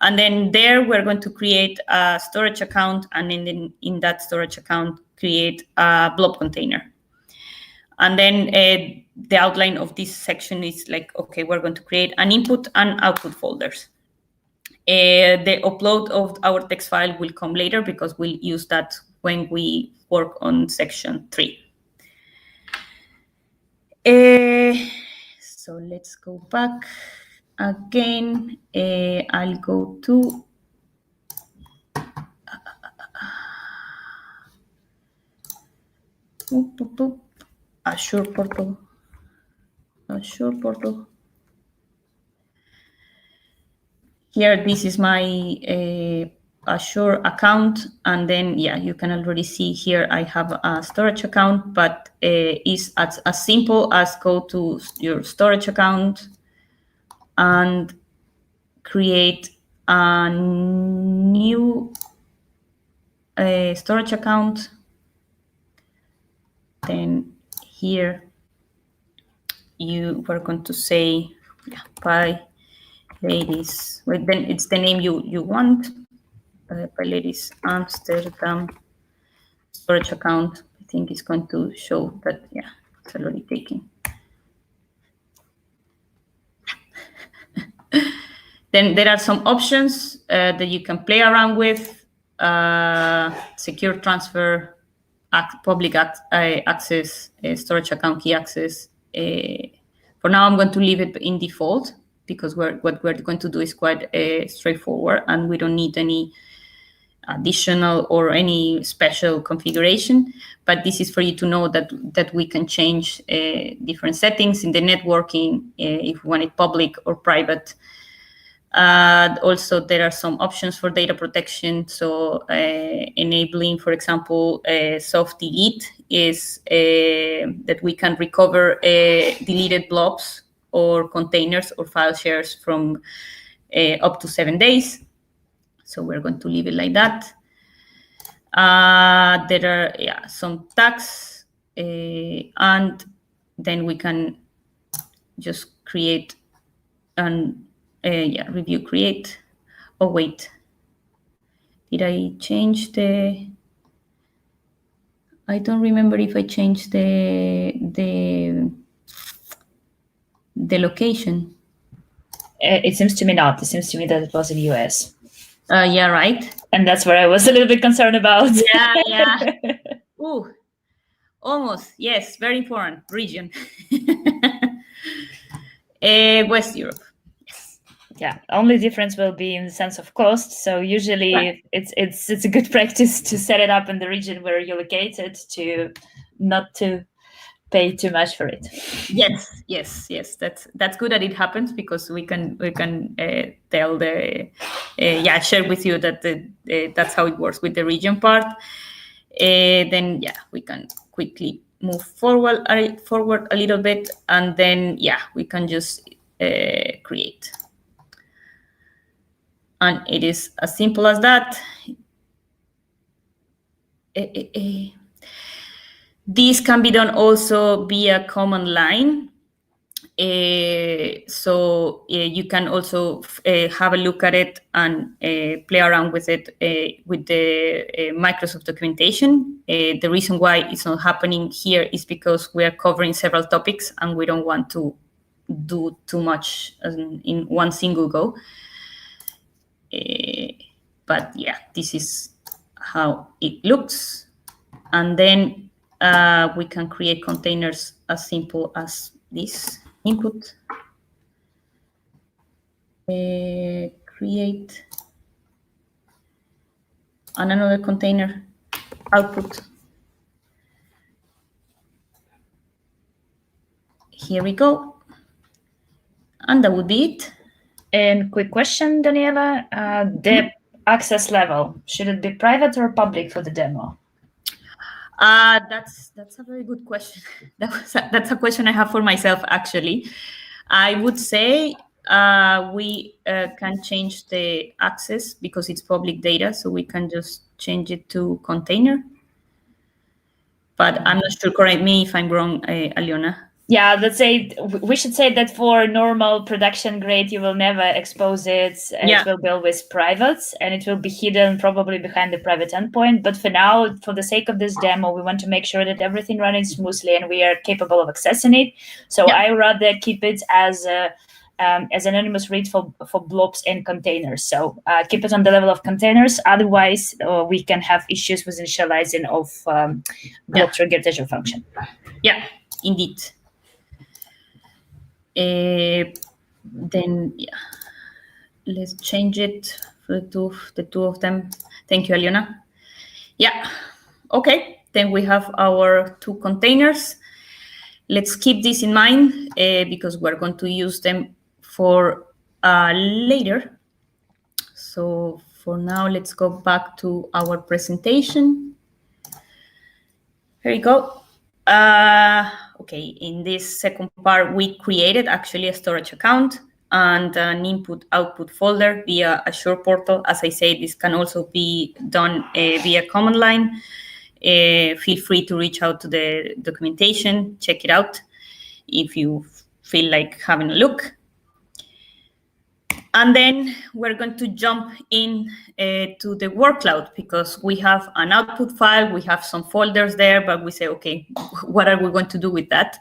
And then there, we're going to create a storage account, and in that storage account, create a blob container. And then the outline of this section is like, okay, we're going to create an input and output folders. The upload of our text file will come later, because we'll use that when we work on section 3. So let's go back again. I'll go to Azure portal. Here, this is my Azure account, and then yeah, you can already see here I have a storage account, but it's as simple as go to your storage account and create a new storage account. Then here you are going to say PyLadies. Well, then it's the name you want. PyLadies Amsterdam storage account. I think it's going to show that, yeah, it's already taken. Then there are some options that you can play around with. Secure transfer, public access storage account key access. For now, I'm going to leave it in default because what we're going to do is quite straightforward, and we don't need any additional or any special configuration. But this is for you to know that we can change different settings in the networking if we want it public or private. Also, there are some options for data protection. So enabling, for example, soft delete is that we can recover deleted blobs or containers or file shares from up to 7 days. So we're going to leave it like that. There are some tags, and then we can just create and review create. Oh wait, did I change the? I don't remember if I changed the location. It seems to me not. It seems to me that it was in the US. Yeah, right. And that's where I was a little bit concerned about. Yeah. Ooh, almost. Yes, very important region. West Europe. Yes. Yeah. Only difference will be in the sense of cost. So usually it's a good practice to set it up in the region where you're located to not to pay too much for it. Yes. That's good that it happens because we can tell the share with you that that's how it works with the region part. Then we can quickly move forward a little bit, and then we can just create, and it is as simple as that. This can be done also via command line. So you can also have a look at it and play around with it with the Microsoft documentation. The reason why it's not happening here is because we are covering several topics and we don't want to do too much in one single go. But this is how it looks. And then we can create containers as simple as this. Input, create, and another container, output. Here we go. And that would be it. And quick question, Daniela, the access level, should it be private or public for the demo? That's a very good question. That's a question I have for myself, actually. I would say we can change the access because it's public data, so we can just change it to container. But I'm not sure, correct me if I'm wrong, Aliona. Yeah, let's say we should say that for normal production grade, you will never expose it. It will be always private, and it will be hidden probably behind the private endpoint. But for now, for the sake of this demo, we want to make sure that everything running smoothly and we are capable of accessing it. So I rather keep it as anonymous read for blobs and containers. So keep it on the level of containers. Otherwise, we can have issues with initializing of blob triggered Azure function. Yeah, indeed. Then let's change it for the two of them. Thank you, Aliona. Okay, then we have our two containers. Let's keep this in mind because we're going to use them for later. So for now, let's go back to our presentation. Here we go. Okay, in this second part, we created actually a storage account and an input-output folder via Azure portal. As I said, this can also be done via command line. Feel free to reach out to the documentation, check it out if you feel like having a look. And then we're going to jump in to the wordcloud because we have an output file, we have some folders there, but we say, okay, what are we going to do with that?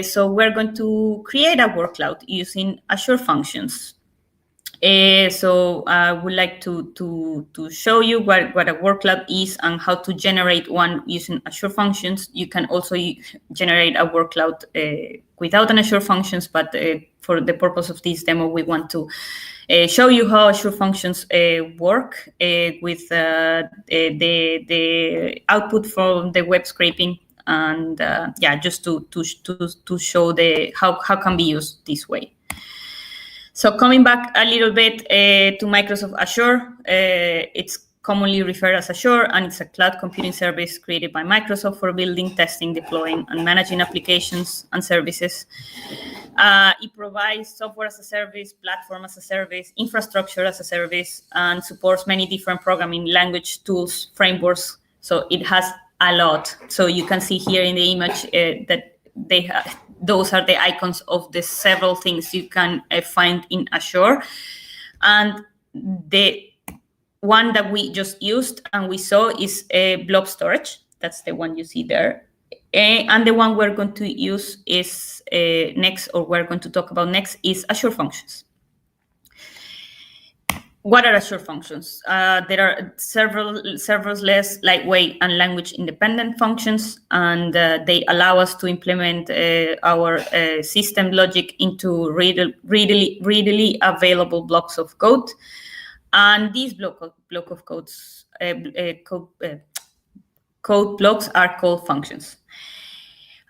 So we're going to create a wordcloud using Azure Functions. So I would like to show you what a wordcloud is and how to generate one using Azure Functions. You can also generate a wordcloud without an Azure Functions, but for the purpose of this demo, we want to show you how Azure Functions work with the output from the web scraping, and just to show how can be used this way. So coming back a little bit to Microsoft Azure, it's commonly referred as Azure, and it's a cloud computing service created by Microsoft for building, testing, deploying, and managing applications and services. It provides software as a service, platform as a service, infrastructure as a service, and supports many different programming language, tools, frameworks. So it has a lot. So you can see here in the image that they have. Those are the icons of the several things you can find in Azure. And the one that we just used and we saw is Blob storage. That's the one you see there. And the one we're going to use is next, or we're going to talk about next, is Azure Functions. What are Azure Functions? There are several less lightweight and language independent functions, and they allow us to implement our system logic into readily available blocks of code. And these code blocks are called functions.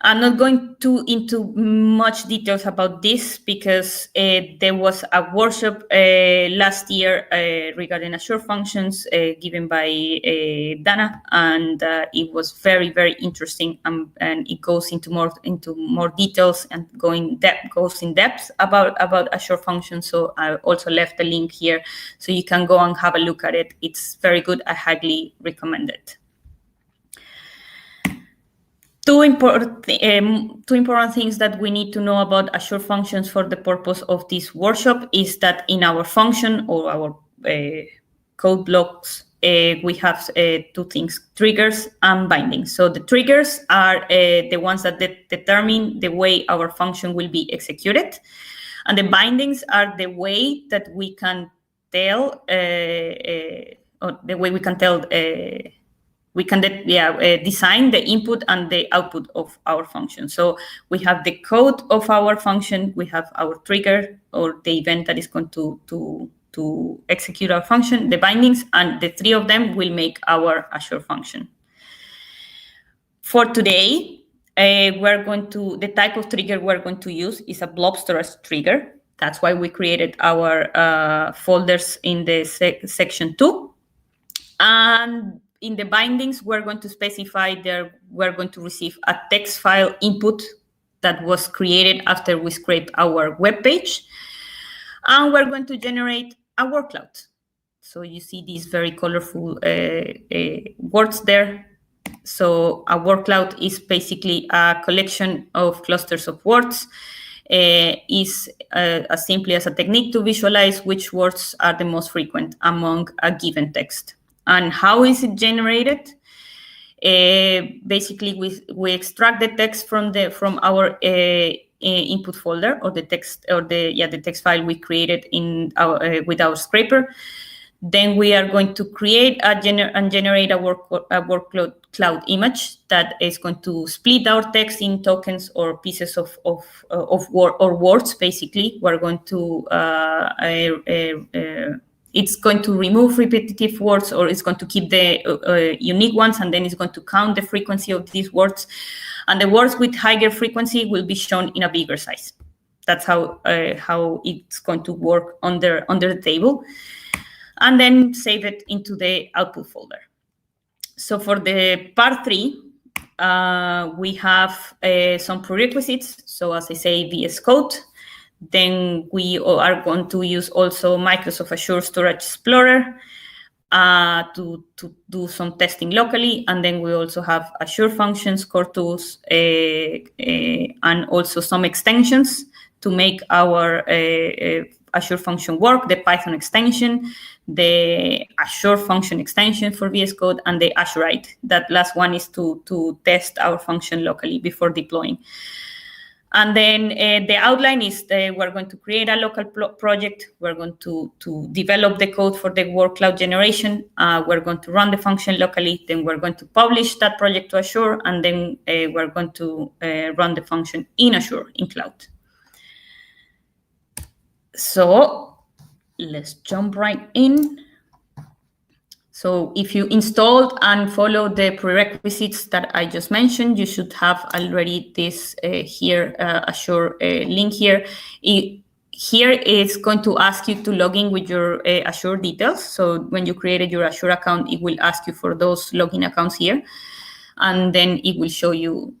I'm not going into much details about this because there was a workshop last year regarding Azure Functions given by Dana, and it was very, very interesting, and it goes into more details and goes in depth about Azure Functions. So I also left the link here so you can go and have a look at it. It's very good. I highly recommend it. Two important things that we need to know about Azure Functions for the purpose of this workshop is that in our function or our code blocks, we have two things, triggers and bindings. So the triggers are the ones that determine the way our function will be executed. And the bindings are the way that we can tell, design the input and the output of our function. So we have the code of our function, we have our trigger or the event that is going to execute our function, the bindings, and the three of them will make our Azure function. For today, the type of trigger we're going to use is a blob storage trigger. That's why we created our folders in the section 2. And in the bindings, we're going to specify we're going to receive a text file input that was created after we scrape our web page. And we're going to generate a wordcloud. So you see these very colorful words there. So a wordcloud is basically a collection of clusters of words. Is as simply as a technique to visualize which words are the most frequent among a given text. And how is it generated? Basically, we extract the text from our input folder, or the text, or the text file we created in our with our scraper. Then we are going to create and generate a wordcloud image that is going to split our text in tokens or pieces of words. Basically, we're going to it's going to remove repetitive words, or it's going to keep the unique ones, and then it's going to count the frequency of these words. And the words with higher frequency will be shown in a bigger size. That's how it's going to work under the table. And then save it into the output folder. So for the part 3, we have some prerequisites. So as I say, VS Code. Then we are going to use also Microsoft Azure Storage Explorer to do some testing locally. And then we also have Azure Functions, core tools, and also some extensions to make our Azure function work, the Python extension, the Azure function extension for VS Code, and the Azurite. That last one is to test our function locally before deploying. And then the outline is we're going to create a local project. We're going to develop the code for the wordcloud generation. We're going to run the function locally. Then we're going to publish that project to Azure. And then we're going to run the function in Azure, in cloud. So let's jump right in. So if you installed and follow the prerequisites that I just mentioned, you should have already this here, Azure link here. Here it's going to ask you to log in with your Azure details. So when you created your Azure account, it will ask you for those login accounts here. And then it will show you,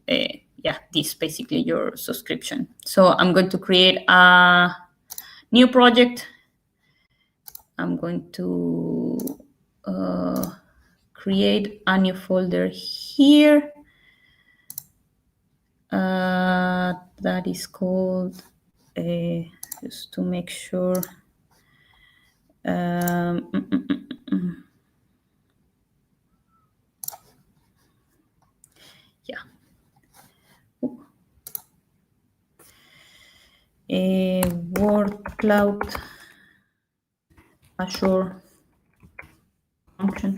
this basically your subscription. So I'm going to create a new project. I'm going to create a new folder here that is called, just to make sure, yeah. A wordcloud Azure function,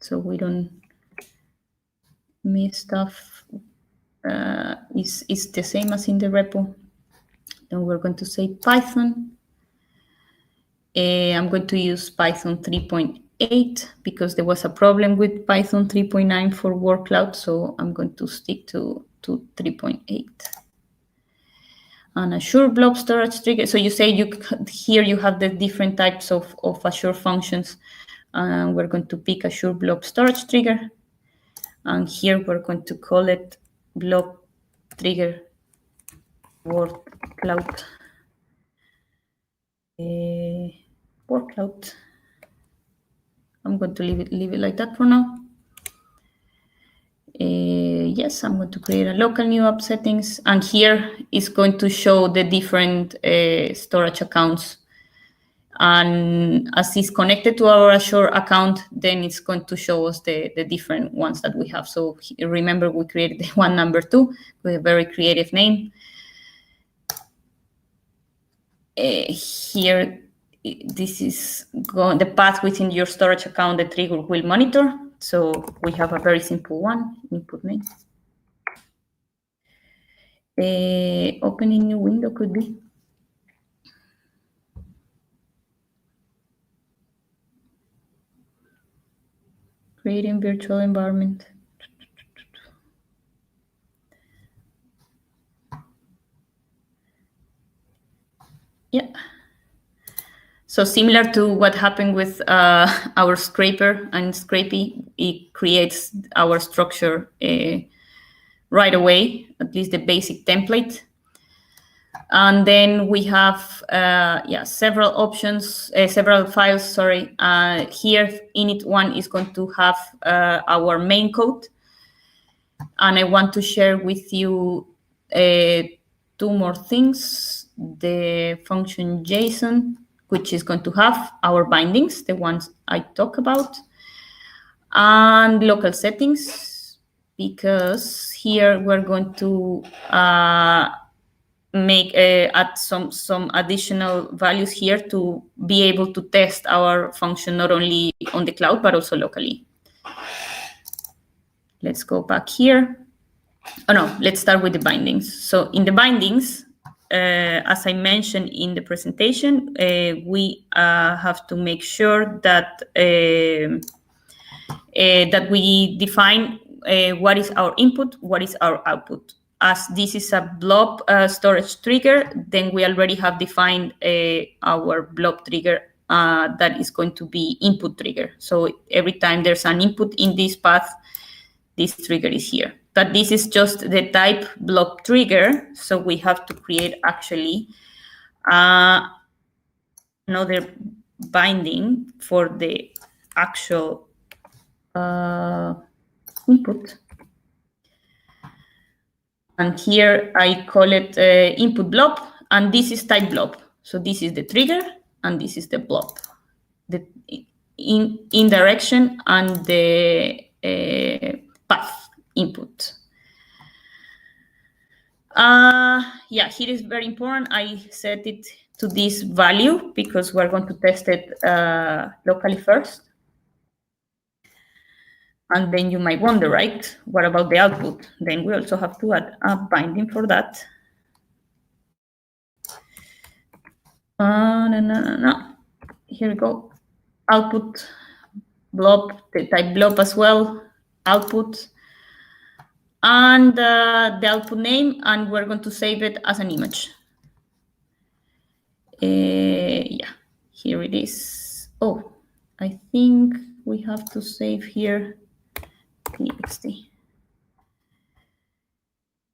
so we don't miss stuff. It's the same as in the repo. Then we're going to say Python. I'm going to use Python 3.8 because there was a problem with Python 3.9 for wordcloud, so I'm going to stick to 3.8. And Azure Blob storage trigger. So you say here you have the different types of Azure functions. We're going to pick Azure Blob storage trigger. And here we're going to call it Blob trigger wordcloud. Wordcloud. I'm going to leave it like that for now. Yes, I'm going to create a local new app settings, and here is going to show the different storage accounts. And as it's connected to our Azure account, then it's going to show us the different ones that we have. So remember, we created the one number 2 with a very creative name. Here, this is the path within your storage account the trigger will monitor. So we have a very simple one, input name. Opening new window could be. Creating virtual environment. Yeah. So similar to what happened with our scraper and Scrapy, it creates our structure right away, at least the basic template. And then we have several options, several files, sorry. Here, init1 is going to have our main code. And I want to share with you 2 more things. The function JSON, which is going to have our bindings, the ones I talk about, and local settings, because here we're going to add some additional values here to be able to test our function not only on the cloud, but also locally. Let's go back here. Oh no, let's start with the bindings. So in the bindings, as I mentioned in the presentation, we have to make sure that that we define what is our input, what is our output. As this is a blob storage trigger, then we already have defined our blob trigger that is going to be input trigger. So every time there's an input in this path, this trigger is here. But this is just the type blob trigger, so we have to create actually another binding for the actual input. And here I call it input blob, and this is type blob. So this is the trigger, and this is the blob, the in direction and the path input. Yeah, here is very important. I set it to this value because we're going to test it locally first. And then you might wonder, right, what about the output? Then we also have to add a binding for that. No. Here we go. Output, blob, the type blob as well, output, and the output name, and we're going to save it as an image. Yeah, here it is. Oh, I think we have to save here txt.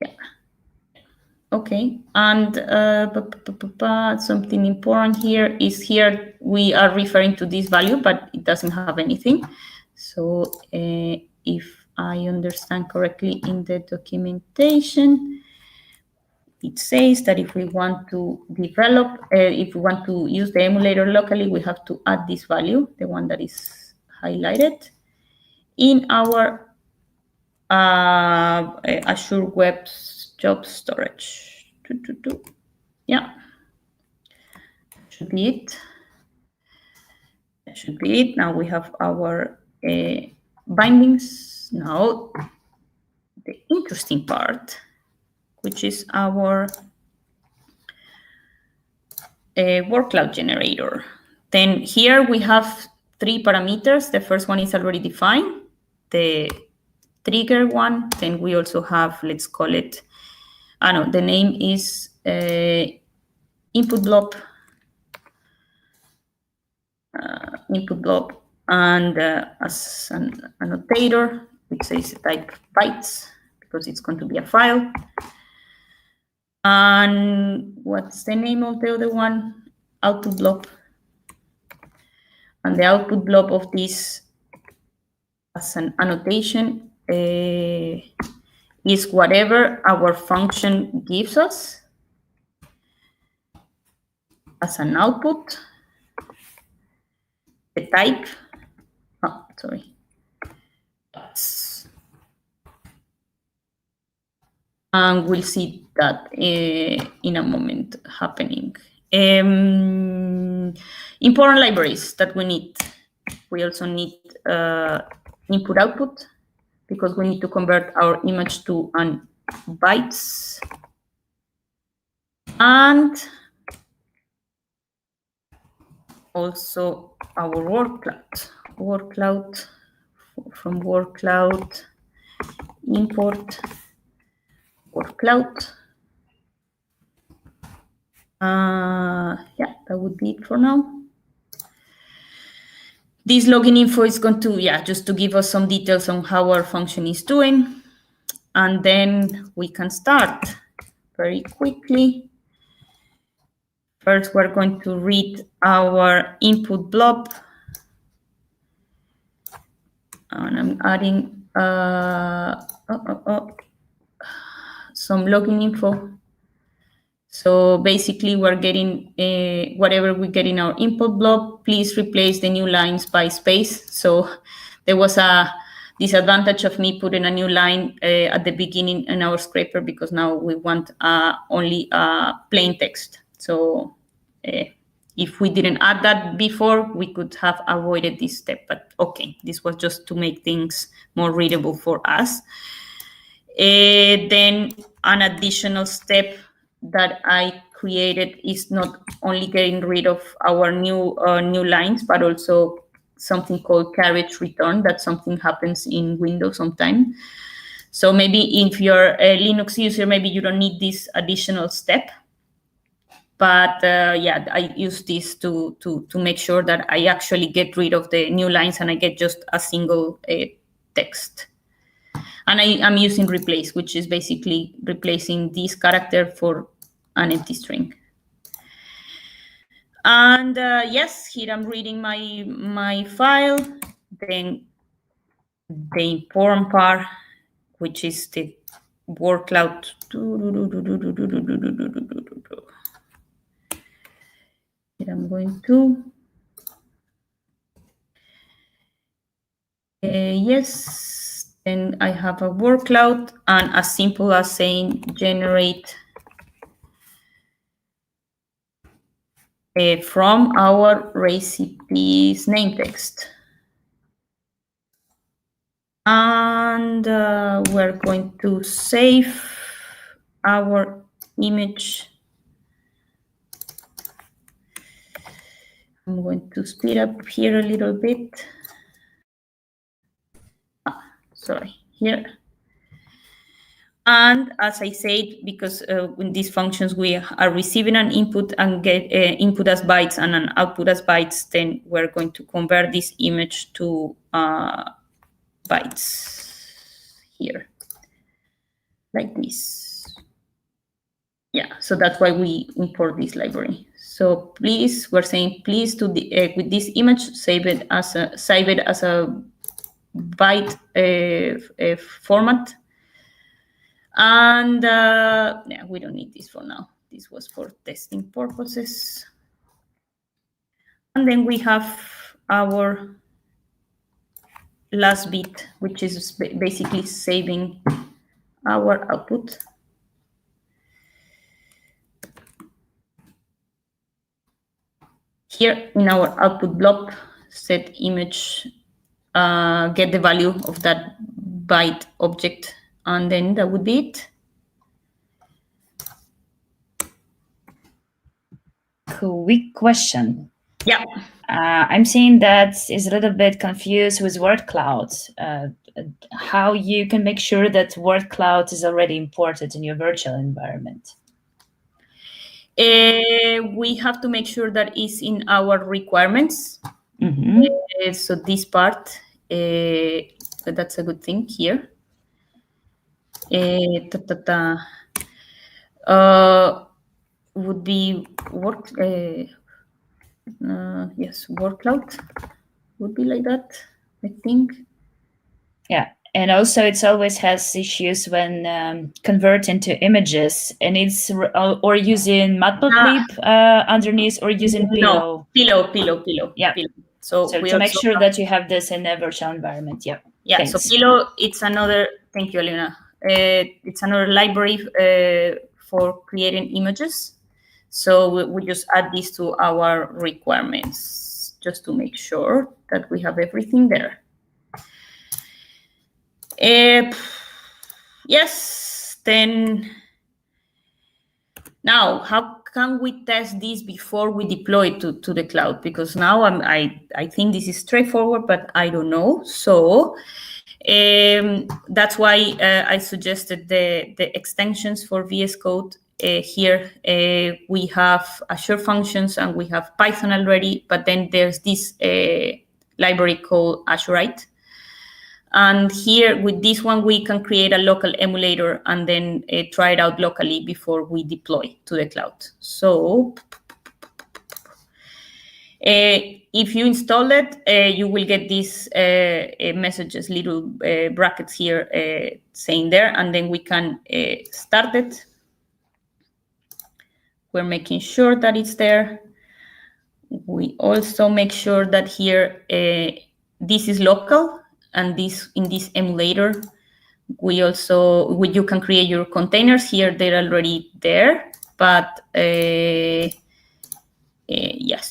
Yeah. Okay, and something important here is here we are referring to this value, but it doesn't have anything. So if I understand correctly in the documentation, it says that if we want to develop, if we want to use the emulator locally, we have to add this value, the one that is highlighted, in our Azure Web Job Storage. Yeah, should be it. That should be it. Now we have our bindings. Now the interesting part, which is our wordcloud generator. Then here we have 3 parameters. The first one is already defined, the trigger one. Then we also have, let's call it, the name is input blob, and as an annotator, which says type bytes because it's going to be a file. And what's the name of the other one? Output blob. And the output blob of this as an annotation is whatever our function gives us as an output. The type, and we'll see that in a moment happening. Important libraries that we need. We also need input output because we need to convert our image to an bytes. And also our wordcloud, from wordcloud, import wordcloud. Yeah, that would be it for now. This login info is going to, just to give us some details on how our function is doing. And then we can start very quickly. First, we're going to read our input blob. And I'm adding some login info. So basically, we're getting whatever we get in our input blob, please replace the new lines by space. So there was a disadvantage of me putting a new line at the beginning in our scraper because now we want only plain text. So if we didn't add that before, we could have avoided this step. But okay, this was just to make things more readable for us. Then an additional step that I created is not only getting rid of our new lines, but also something called carriage return. That something happens in Windows sometimes. So maybe if you're a Linux user, maybe you don't need this additional step. But I use this to make sure that I actually get rid of the new lines and I get just a single text. And I'm using replace, which is basically replacing this character for an empty string. And yes, here I'm reading my file. Then the important part, which is the wordcloud. Here I'm going to. Yes. Then I have a word cloud, and as simple as saying generate from our recipes name text. And we're going to save our image. I'm going to speed up here a little bit. Sorry, here. And as I said, because in these functions we are receiving an input and get input as bytes and an output as bytes, then we're going to convert this image to bytes here, like this. Yeah, so that's why we import this library. So please, we're saying please to the with this image save it as a byte format. And yeah, we don't need this for now. This was for testing purposes. And then we have our last bit, which is basically saving our output. Here in our output blob, set image, get the value of that byte object, and then that would be it. Quick question. Yeah. I'm seeing that is a little bit confused with wordcloud. How you can make sure that wordcloud is already imported in your virtual environment? We have to make sure that it's in our requirements. So this part, that's a good thing here. Would be work. Yes, wordcloud would be like that, I think. Yeah, and also it always has issues when converting to images, and it's or using matplotlib underneath, or using Pillow. No, Pillow. Yeah. Pillow. So to make sure that you have this in a virtual environment. Yeah. Yeah. Thanks. So Pillow, it's another. Thank you, Alina. It's another library for creating images. So we just add this to our requirements just to make sure that we have everything there. Yes, then now how can we test this before we deploy it to the cloud? Because now I think this is straightforward, but I don't know. So that's why I suggested the extensions for VS Code. Here we have Azure Functions and we have Python already, but then there's this library called Azurite. And here with this one, we can create a local emulator and then try it out locally before we deploy to the cloud. So if you install it, you will get these messages, little brackets here saying there, and then we can start it. We're making sure that it's there. We also make sure that here this is local, and this in this emulator, you can create your containers here. They're already there, but yes,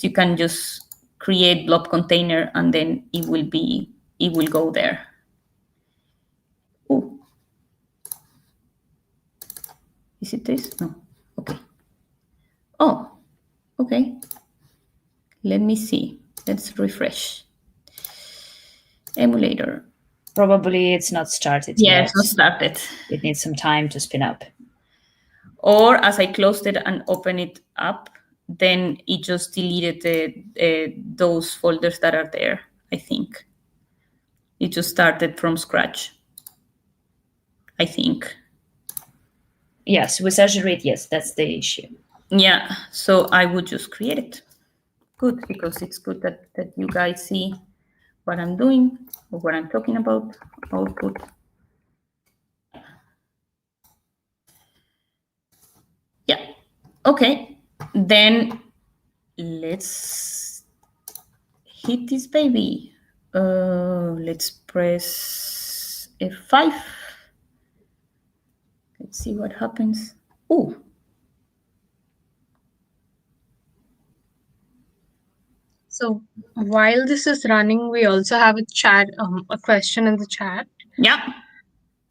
you can just create blob container and then it will go there. Oh, is it this? No. Okay. Oh, okay. Let me see. Let's refresh. Emulator. Probably it's not started yet. Yeah, it's not started. It needs some time to spin up. Or as I closed it and opened it up, then it just deleted those folders that are there, I think. It just started from scratch, I think. Yes, with Azurite, yes, that's the issue. Yeah, so I would just create it. Good, because it's good that you guys see what I'm doing or what I'm talking about. Output. Yeah, okay. Then let's hit this baby. Let's press F5. Let's see what happens. Oh. So while this is running, we also have a question in the chat. Yeah.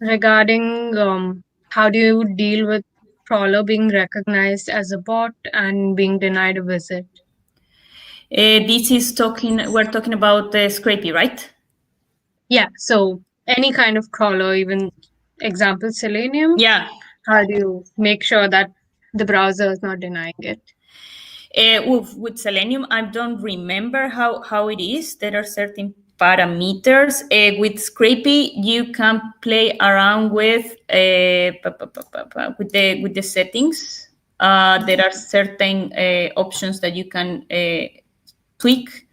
Regarding how do you deal with crawler being recognized as a bot and being denied a visit? This is we're talking about Scrapy, right? Yeah, so any kind of crawler, even example Selenium. Yeah. How do you make sure that the browser is not denying it? With Selenium, I don't remember how it is. There are certain parameters. With Scrapy, you can play around with the settings. There are certain options that you can tweak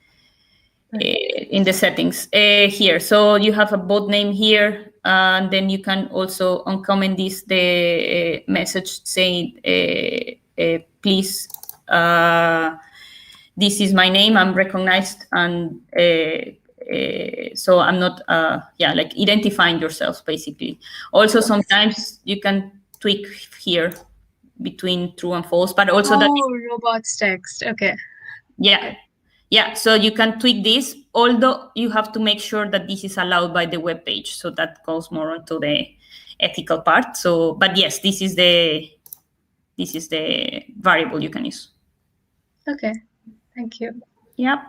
in the settings here. So you have a bot name here, and then you can also uncomment the message saying, please, this is my name, I'm recognized, and so I'm not, like identifying yourself, basically. Also, sometimes you can tweak here between true and false, but also robots text, okay. Yeah, so you can tweak this, although you have to make sure that this is allowed by the web page. So that goes more into the ethical part. So, but yes, this is the variable you can use. Okay, thank you. Yep.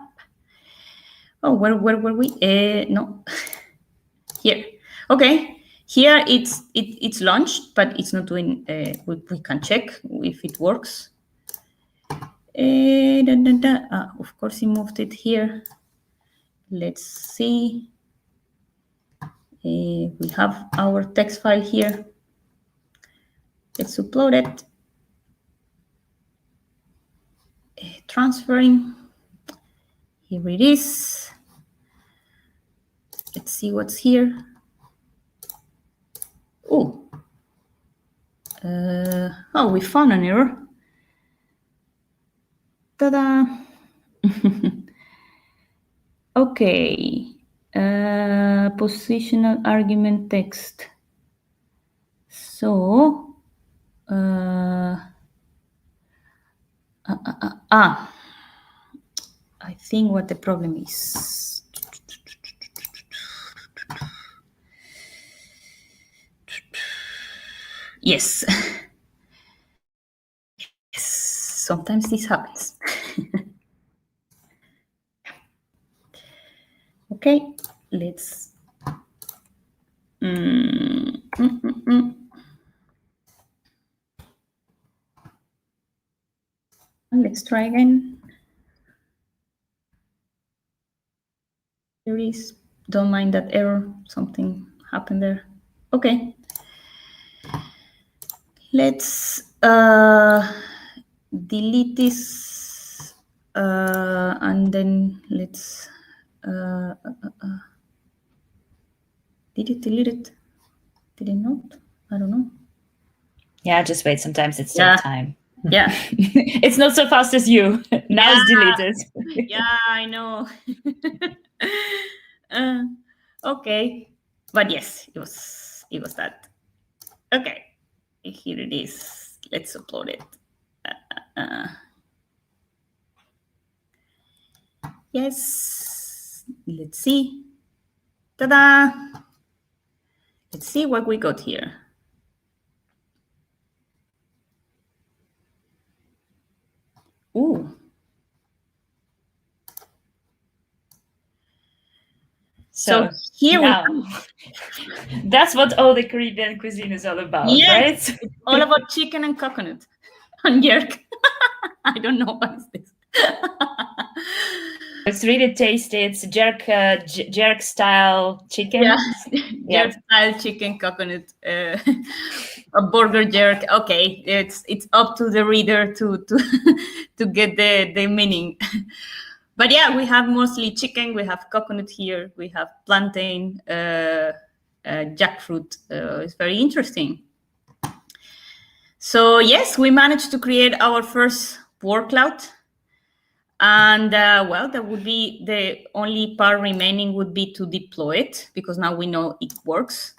Oh, where were we? No, here. Okay, here it's launched, but it's not doing. We can check if it works. Of course, he moved it here. Let's see. We have our text file here. Let's upload it. Transferring. Here it is. Let's see what's here. Oh. Oh, we found an error. Ta-da! Okay. Positional argument text. So, I think what the problem is. Yes. Yes. Sometimes this happens. Okay, let's. Let's try again. There is. Don't mind that error. Something happened there. Okay. Let's delete this and then let's. Did it delete it? Did it not? I don't know. Yeah, just wait. Sometimes it's still time. Yeah. It's not so fast as you. Now it's deleted. Yeah, I know. Okay. But yes, it was that. Okay. Here it is. Let's upload it. Yes. Let's see. Ta-da! Let's see what we got here. Ooh. So here now, that's what all the Caribbean cuisine is all about, yes, right? It's all about chicken and coconut and jerk. I don't know what is this. It's really tasty. It's jerk style chicken. Yeah, jerk style chicken coconut, a burger jerk. Okay, it's up to the reader to to get the meaning. But yeah, we have mostly chicken. We have coconut here. We have plantain, jackfruit. It's very interesting. So yes, we managed to create our first word cloud. And well, that would be the only part remaining would be to deploy it, because now we know it works.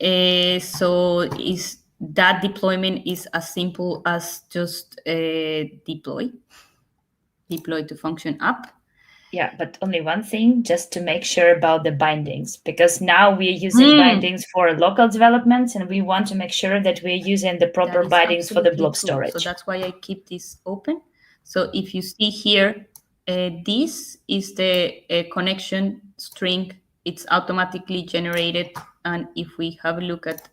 So is that deployment is as simple as just deploy to function app. Yeah, but only one thing, just to make sure about the bindings, because now we're using bindings for local developments, and we want to make sure that we're using the proper bindings for the blob storage. So that's why I keep this open. So if you see here, this is the connection string. It's automatically generated. And if we have a look at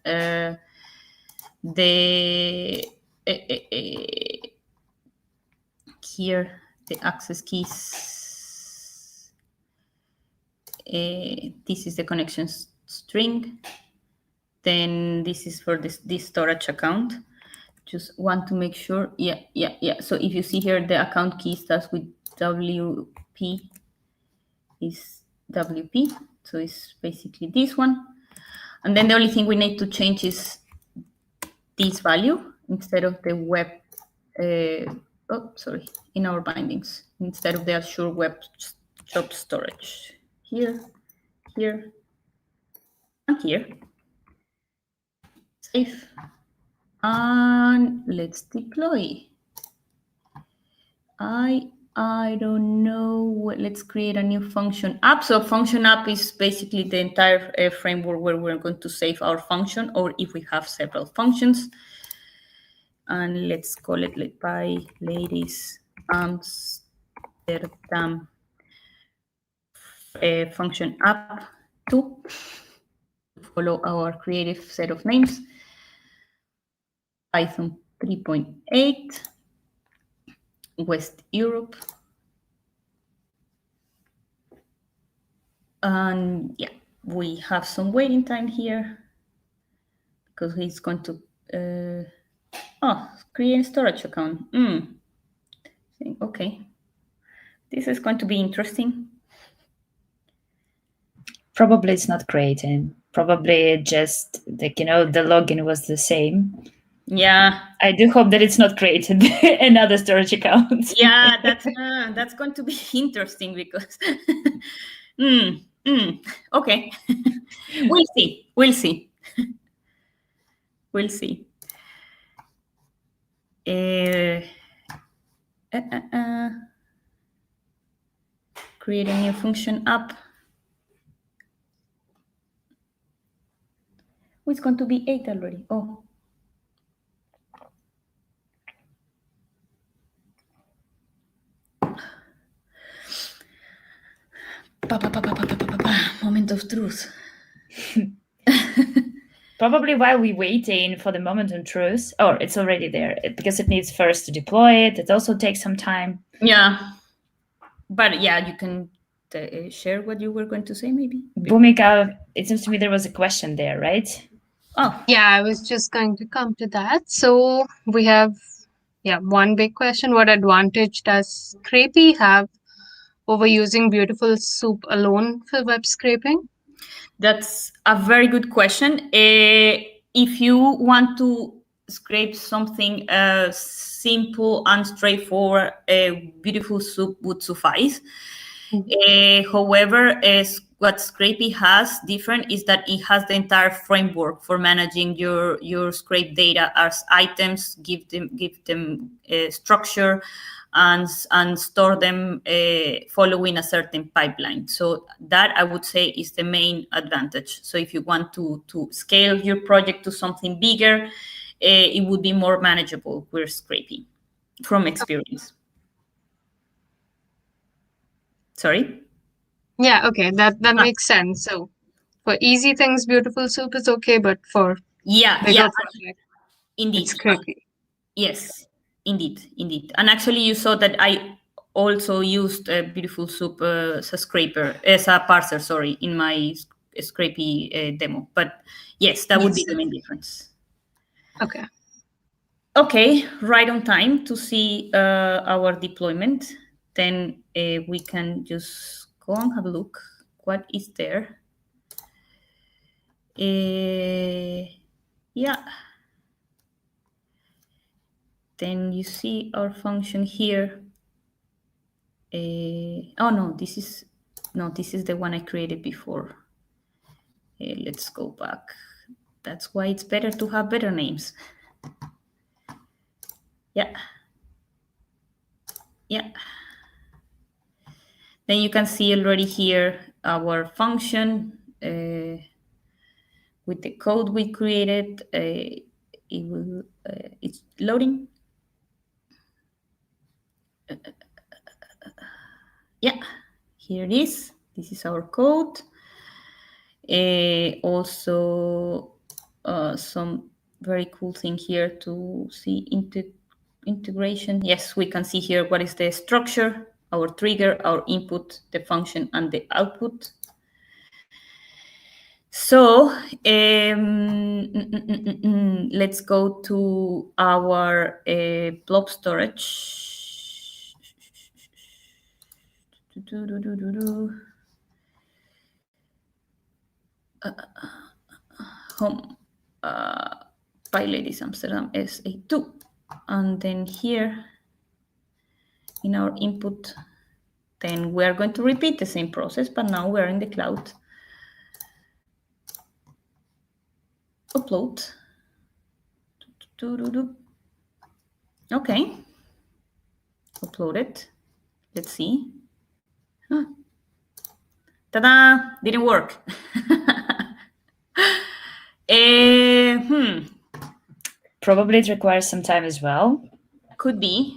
the here, the access keys, this is the connection string. Then this is for this storage account. Just want to make sure. Yeah. So if you see here, the account key starts with WP is WP. So it's basically this one. And then the only thing we need to change is this value instead of the web. In our bindings, instead of the Azure Web Job Storage. Here, and here. Save. And let's deploy. I don't know. Let's create a new function app. So function app is basically the entire framework where we're going to save our function, or if we have several functions. And let's call it like PyLadies Amsterdam function app 2 to follow our creative set of names. Python 3.8, West Europe. And yeah, we have some waiting time here because he's going to create a storage account. Okay, this is going to be interesting. Probably it's not creating. Probably just like, the login was the same. Yeah, I do hope that it's not created another storage account. Yeah, that's going to be interesting because okay. We'll see. Create a new function app. Oh, it's going to be 8 already. Oh. Moment of truth. Probably while we're waiting for the moment of truth, it's already there because it needs first to deploy it. It also takes some time. Yeah. But yeah, you can share what you were going to say, maybe. Bhumika, it seems to me there was a question there, right? Oh. Yeah, I was just going to come to that. So we have, one big question. What advantage does Scrapy have over using Beautiful Soup alone for web scraping? That's a very good question. If you want to scrape something simple and straightforward, Beautiful Soup would suffice. However, what Scrapy has different is that it has the entire framework for managing your scrape data as items, give them structure, and store them following a certain pipeline. So that, I would say, is the main advantage. So if you want to scale your project to something bigger, it would be more manageable with Scrapy from experience. Sorry? Yeah, okay, that makes sense. So for easy things, Beautiful Soup is okay, but for bigger projects, indeed, it's Scrapy. Yes, indeed. And actually, you saw that I also used Beautiful Soup as a parser, sorry, in my Scrapy demo. But yes, that would be the main difference. Okay, right on time to see our deployment. Then we can just go and have a look. What is there? Yeah. Then you see our function here. Oh no, this is the one I created before. Let's go back. That's why it's better to have better names. Yeah. Then you can see already here our function with the code we created. It's loading. Yeah, here it is. This is our code. Also, some very cool thing here to see integration. Yes, we can see here what is the structure, our trigger, our input, the function, and the output. So let's go to our blob storage. Home PyLadies Amsterdam SA2, and then here in our input, then we are going to repeat the same process, but now we're in the cloud. Upload. Okay. Uploaded. Let's see. Huh. Ta-da! Didn't work. Probably it requires some time as well. Could be.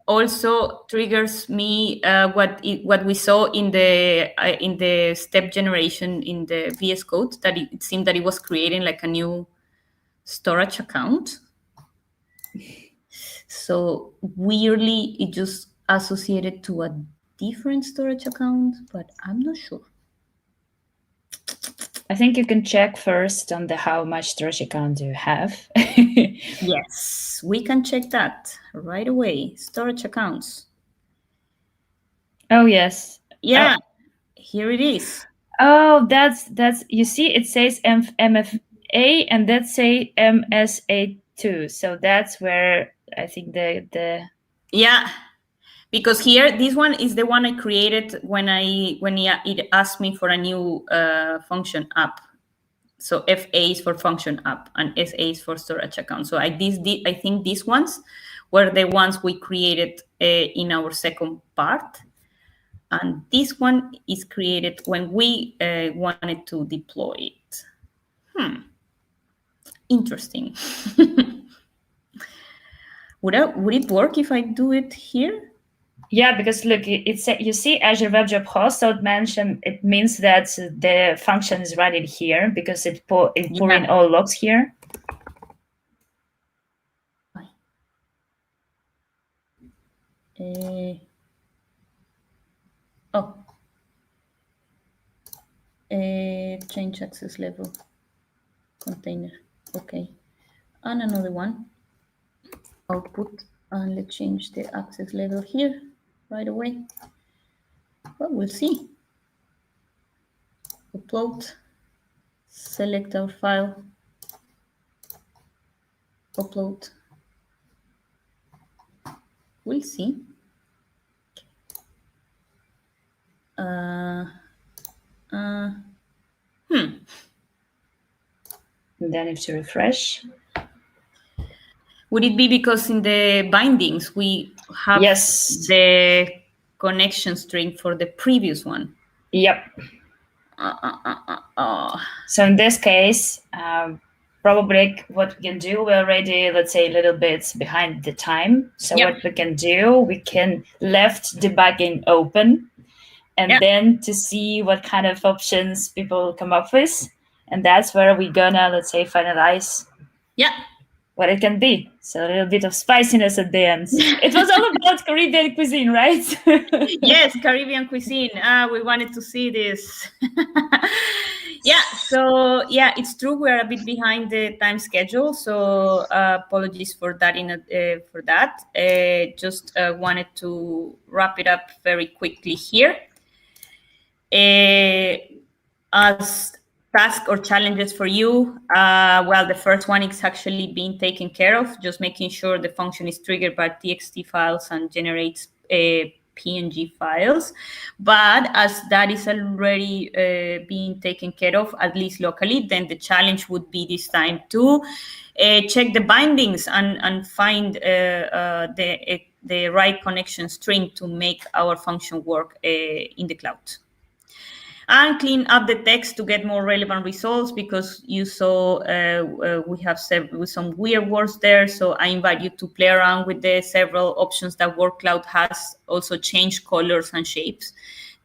Also triggers me what we saw in the step generation in the VS Code, that it seemed that it was creating like a new storage account. So weirdly, it just associated to a different storage account, but I'm not sure. I think you can check first on the how much storage account do you have. Yes, we can check that right away. Storage accounts. Oh, yes. Yeah, here it is. Oh, that's you see, it says MFA and that say MSA2. So that's where I think the yeah, because here this one is the one I created when it asked me for a new function app. So FA is for function app and SA is for storage account. So I think these ones were the ones we created in our second part. And this one is created when we wanted to deploy it. Interesting. Would it work if I do it here? Yeah, because look, it's you see Azure Web Job Host. So it means that the function is running here because it pour in all logs here. Change access level container. Okay, and another one. Output, and let's change the access level here right away. Well, we'll see. Upload, select our file, upload. We'll see. And then if you refresh. Would it be because in the bindings we have the connection string for the previous one? Yep. So in this case, probably what we can do, we're already, let's say, a little bit behind the time. So what we can do, we can left debugging open and then to see what kind of options people come up with. And that's where we're gonna, let's say, finalize what it can be. So a little bit of spiciness at the end. It was all about Caribbean cuisine, right? Yes, Caribbean cuisine. We wanted to see this. So it's true. We're a bit behind the time schedule. So apologies for that. Just wanted to wrap it up very quickly here. As tasks or challenges for you, well, the first one is actually being taken care of, just making sure the function is triggered by txt files and generates PNG files. But as that is already being taken care of, at least locally, then the challenge would be this time to check the bindings and find the right connection string to make our function work in the cloud. And clean up the text to get more relevant results, because you saw we have some weird words there. So I invite you to play around with the several options that wordcloud has. Also change colors and shapes.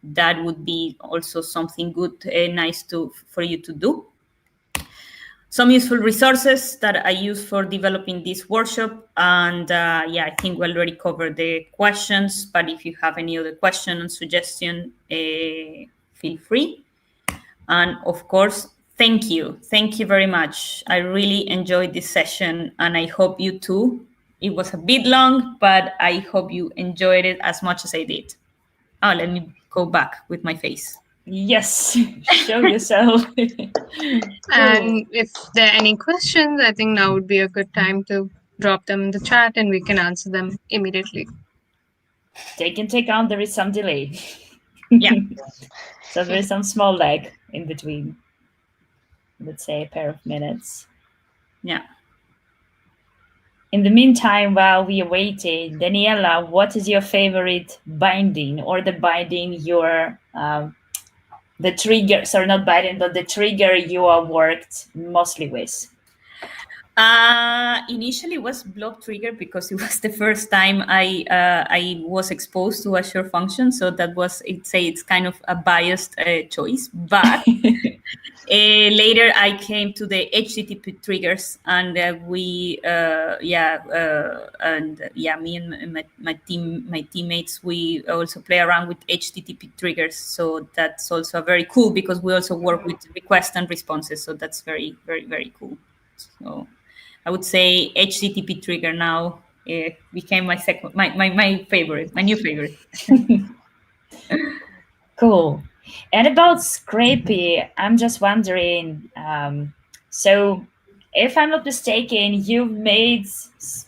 That would be also something good, nice for you to do. Some useful resources that I use for developing this workshop. And yeah, I think we already covered the questions, but if you have any other question and suggestion, feel free. And of course, thank you. Thank you very much. I really enjoyed this session, and I hope you too. It was a bit long, but I hope you enjoyed it as much as I did. Oh, let me go back with my face. Yes, show yourself. And if there are any questions, I think now would be a good time to drop them in the chat and we can answer them immediately. Take into account there is some delay. Yeah. So there is some small lag in between, let's say a pair of minutes. Yeah. In the meantime, while we are waiting, Daniela, what is your favorite binding, or the binding you're, the trigger, sorry, not binding, but the trigger you are worked mostly with? Initially it was Blob trigger, because it was the first time I was exposed to Azure Functions. So that was, it's kind of a biased choice. But later I came to the HTTP triggers, and me and my teammates, we also play around with HTTP triggers. So that's also very cool, because we also work with requests and responses. So that's very, very, very cool. So I would say HTTP trigger now became my favorite, my new favorite. Cool. And about Scrapy, I'm just wondering, so if I'm not mistaken, you've made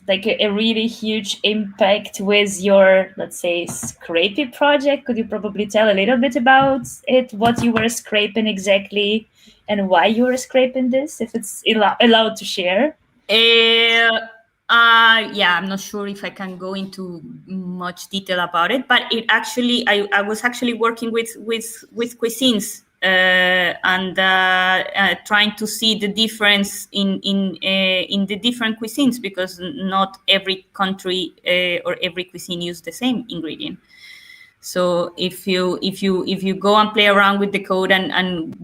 like a really huge impact with your, let's say, Scrapy project. Could you probably tell a little bit about it, what you were scraping exactly, and why you were scraping this, if it's allowed to share? Yeah, I'm not sure if I can go into much detail about it, but it actually, I was actually working with cuisines and trying to see the difference in the different cuisines, because not every country or every cuisine use the same ingredient. So if you go and play around with the code and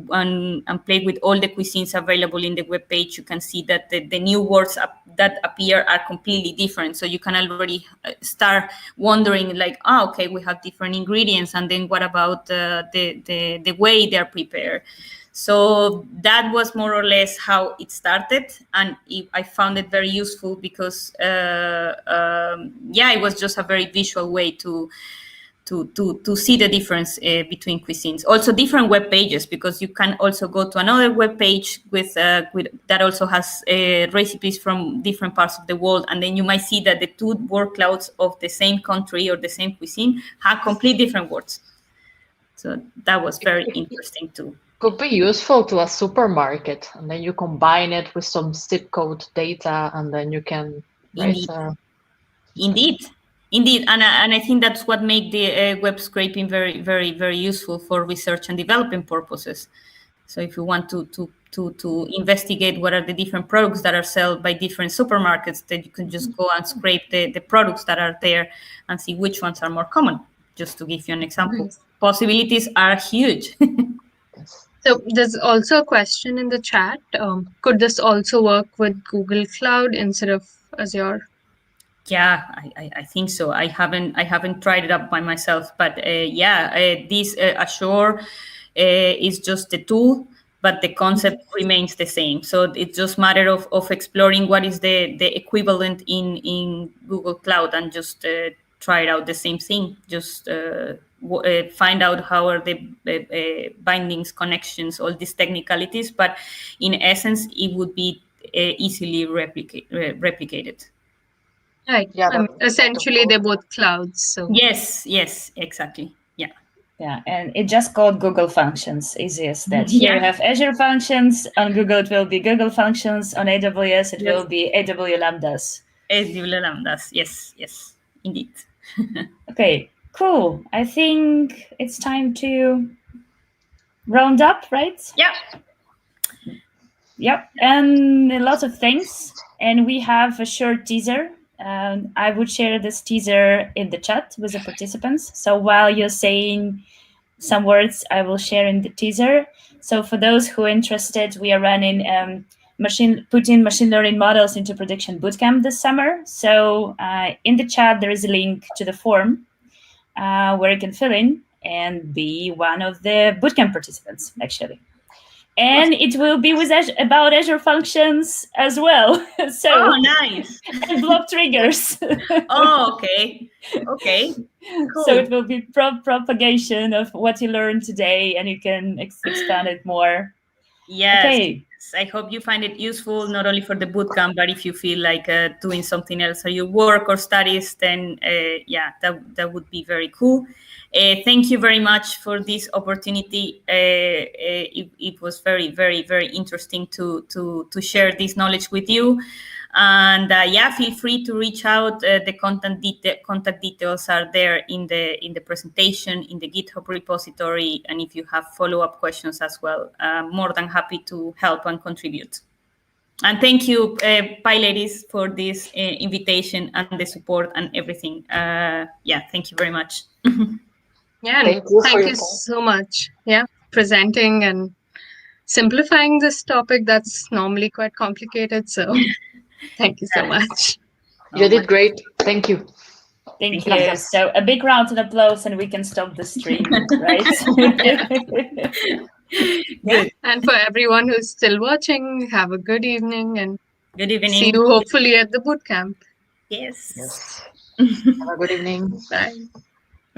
play with all the cuisines available in the web page, you can see that the new words that appear are completely different. So you can already start wondering, like, okay, we have different ingredients, and then what about the way they are prepared? So that was more or less how it started, and I found it very useful because it was just a very visual way to see the difference between cuisines. Also different web pages, because you can also go to another web page with that also has recipes from different parts of the world, and then you might see that the two word clouds of the same country or the same cuisine have complete different words. So that was very interesting too. Could be useful to a supermarket, and then you combine it with some zip code data, and then you can. Indeed, and I think that's what made the web scraping very, very, very useful for research and development purposes. So if you want to investigate what are the different products that are sold by different supermarkets, then you can just go and scrape the products that are there and see which ones are more common. Just to give you an example, possibilities are huge. So there's also a question in the chat. Could this also work with Google Cloud instead of Azure? Yeah, I think so. I haven't tried it up by myself, but this Azure is just the tool, but the concept remains the same. So it's just matter of exploring what is the equivalent in Google Cloud, and just try it out the same thing. Just find out how are the bindings, connections, all these technicalities. But in essence, it would be easily replicated. Right. Yeah, Essentially, they're both clouds. So Yes, exactly. Yeah. Yeah, and it just called Google Functions. Easy as that. Here you Yeah. have Azure Functions. On Google, it will be Google Functions. On AWS, it will be AW Lambdas. AW Lambdas. Yes, indeed. Okay, cool. I think it's time to round up, right? Yeah. Yep, and a lot of things. And we have a short teaser. I would share this teaser in the chat with the participants. So while you're saying some words, I will share in the teaser. So for those who are interested, we are running putting machine learning models into prediction bootcamp this summer. So in the chat, there is a link to the form where you can fill in and be one of the bootcamp participants, actually. And it will be with about Azure Functions as well. So oh, nice. And Blob triggers. Oh, okay. Cool. So it will be propagation of what you learned today, and you can expand it more. Yes. Okay. I hope you find it useful, not only for the bootcamp, but if you feel like doing something else or your work or studies, then that would be very cool. Thank you very much for this opportunity. It was very, very, very interesting to share this knowledge with you. And feel free to reach out. The contact details are there in the presentation, in the GitHub repository, and if you have follow-up questions as well, more than happy to help and contribute. And thank you, PyLadies, for this invitation and the support and everything. Thank you very much. yeah, Thank you so much. Yeah, presenting and simplifying this topic that's normally quite complicated. So thank you so much. You did great. Thank you. Thank you. So a big round of applause and we can stop the stream, right? Yeah. And for everyone who's still watching, have a good evening and good evening. See you hopefully at the bootcamp. Yes. Have a good evening. Bye.